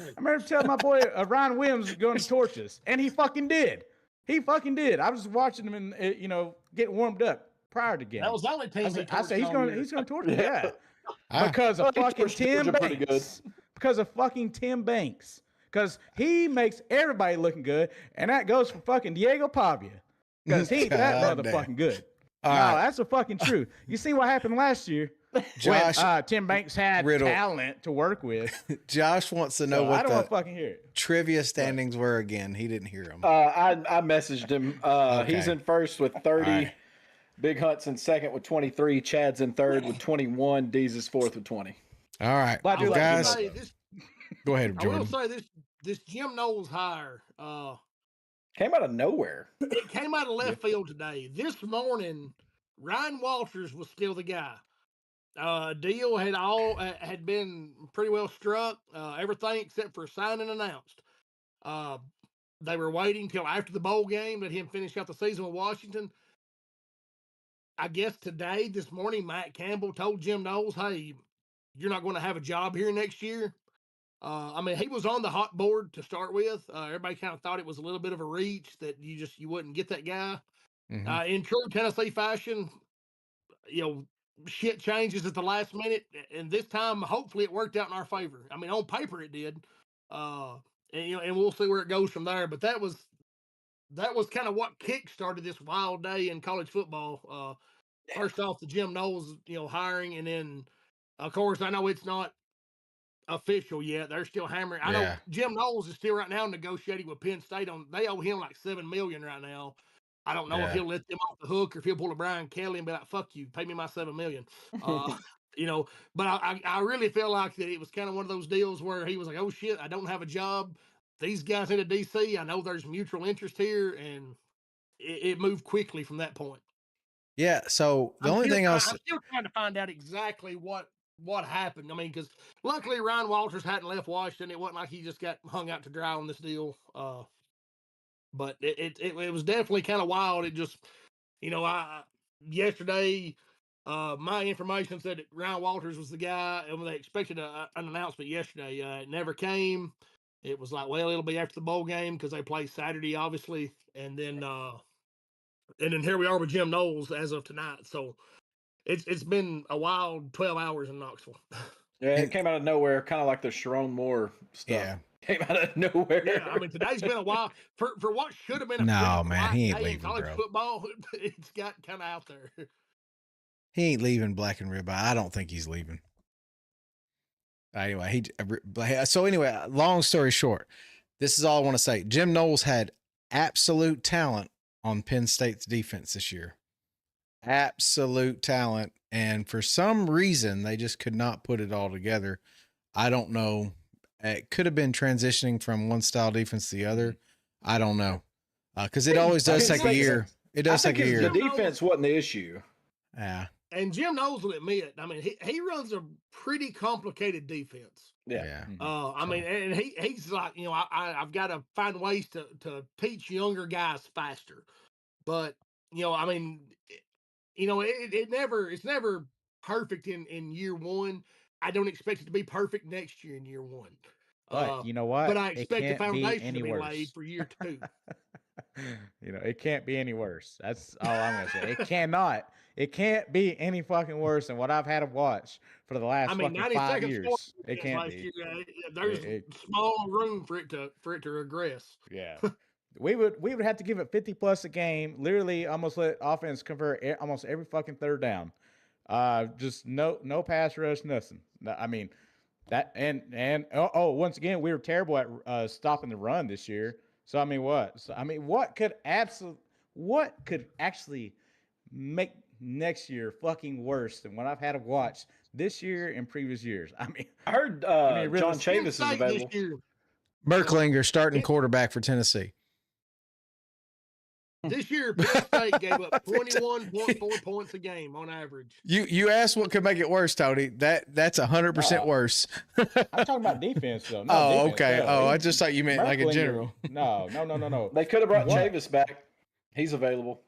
Ryan Williams was going to torch us, and he fucking did. I was watching him and get warmed up prior to game. That was the only team. I said he's going to torch us. Yeah, because of fucking Tim Banks. Because of fucking Tim Banks. Because he makes everybody looking good, and that goes for fucking Diego Pavia. Because he ain't that motherfucking good. Right. That's the fucking truth. You see what happened last year? Josh, when Tim Banks had talent to work with. Josh wants to know what I don't want to fucking hear it. Trivia standings were again. He didn't hear them. I messaged him. He's in first with 30. Right. Big Hunt's in second with 23. Chad's in third with 21. Deez is fourth with 20. All right, guys. Go ahead, I will Jordan. say this Jim Knowles hire, Came out of nowhere. it came out of left field today. This morning, Ryan Walters was still the guy. Deal had been pretty well struck. Everything except for signed and announced. They were waiting till after the bowl game, let him finish out the season with Washington. I guess this morning, Matt Campbell told Jim Knowles, "Hey, you're not going to have a job here next year." I mean, he was on the hot board to start with. Everybody kind of thought it was a little bit of a reach that you wouldn't get that guy. In true Tennessee fashion, shit changes at the last minute, and this time, hopefully, it worked out in our favor. I mean, on paper, it did, and we'll see where it goes from there. But that was kind of what kick-started this wild day in college football. First off, the Jim Knowles, hiring, and then, of course, I know it's not official yet. They're still hammering. I know Jim Knowles is still right now negotiating with Penn State they owe him like $7 million right now. I don't know if he'll let them off the hook or if he'll pull a Brian Kelly and be like, "Fuck you, pay me my $7 million." But I really feel like that it was kind of one of those deals where he was like, "Oh shit, I don't have a job. These guys into DC, I know there's mutual interest here," and it moved quickly from that point. Yeah. So the only thing else, I'm still trying to find out exactly what happened. I mean, because luckily Ryan Walters hadn't left Washington. It wasn't like he just got hung out to dry on this deal. But it was definitely kind of wild. It just, yesterday, my information said that Ryan Walters was the guy, and they expected an announcement yesterday. It never came. It was like, well, it'll be after the bowl game because they play Saturday, obviously, and then here we are with Jim Knowles as of tonight. So it's been a wild 12 hours in Knoxville. Yeah, it came out of nowhere, kind of like the Sharon Moore stuff. Yeah. Came out of nowhere. Yeah, I mean, today's been a while for what should have been a he ain't day leaving, in college bro. football. It's got kind of out there. He ain't leaving Black and Ribeye. I don't think he's leaving. Anyway, long story short, this is all I want to say. Jim Knowles had absolute talent on Penn State's defense this year. Absolute talent. And for some reason, they just could not put it all together. I don't know. It could have been transitioning from one style defense to the other. I don't know. Because it always does take a year. It does take a year. The defense wasn't the issue. Yeah. And Jim Knowles will admit, I mean, he runs a pretty complicated defense. Yeah. I mean, and he's like, I've got to find ways to teach younger guys faster. But, I mean, it's never perfect in year one. I don't expect it to be perfect next year in year one. But you know what? But I expect the foundation to be laid for year two. It can't be any worse. That's all I'm gonna say. It cannot. It can't be any fucking worse than what I've had to watch for the last fucking 5 years. It can't be. There's small room for it to regress. Yeah. We would have to give it 50 plus a game. Literally, almost let offense convert almost every fucking third down. Just no pass rush, nothing. I mean, that and once again, we were terrible at stopping the run this year. So I mean, what? What could actually make next year fucking worse than what I've had to watch this year and previous years? I mean, I heard John Chavis is available. Merklinger starting quarterback for Tennessee. This year, Penn State gave up 21.4 points a game on average. You asked what could make it worse, Tony. That's 100% worse. I'm talking about defense, though. Defense, okay. I just thought you meant like in general. No. They could have brought Chavis back. He's available.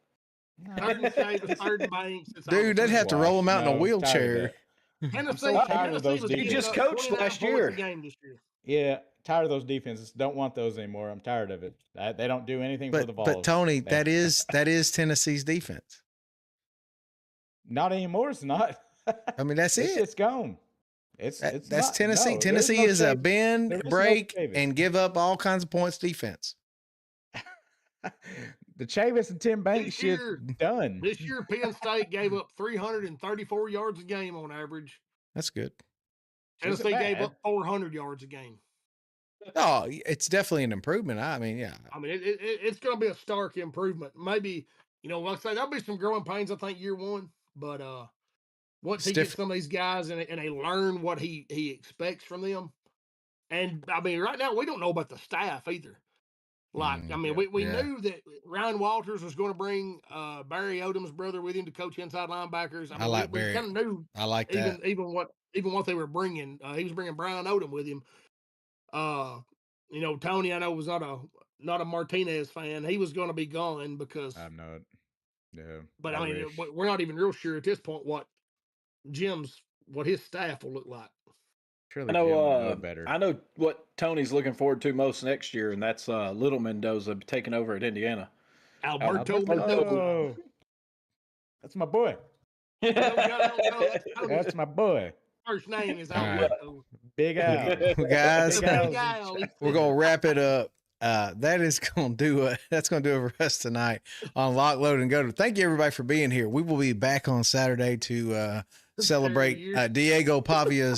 Dude, they'd have to roll him out in a wheelchair. He just coached last year. Yeah, tired of those defenses. Don't want those anymore. I'm tired of it. They don't do anything for the Vols. But Tony, that is Tennessee's defense. Not anymore. It's not. I mean, that's it. It's gone. That's not, Tennessee. No, Tennessee is a bend, break, and give up all kinds of points defense. The Chavis and Tim Banks shit done. This year, Penn State gave up 334 yards a game on average. That's good. Tennessee gave up 400 yards a game. Oh, it's definitely an improvement. I mean, yeah. I mean, it's going to be a stark improvement. Maybe, like I say, there'll be some growing pains, I think, year one. But once he gets some of these guys and they learn what he expects from them, And I mean, right now we don't know about the staff either. Like, I mean, we knew that Ryan Walters was going to bring Barry Odom's brother with him to coach inside linebackers. I mean, like we Barry. kind of knew. I like that. Even what they were bringing. He was bringing Brian Odom with him. You know, Tony, I know, was not a Martinez fan. He was going to be gone because I'm not. Yeah. But I mean, we're not even real sure at this point what his staff will look like. Surely I Jim will know know. better. I know what Tony's looking forward to most next year, and that's Little Mendoza taking over at Indiana. Alberto Mendoza. That's my boy. No, That's my boy. First name is All right. Alberto. Big Al. Guys, Big Al. we're gonna wrap it up. That's gonna do it for us tonight on Lock, Load, and Go. Thank you everybody for being here. We will be back on Saturday to celebrate Diego Pavia's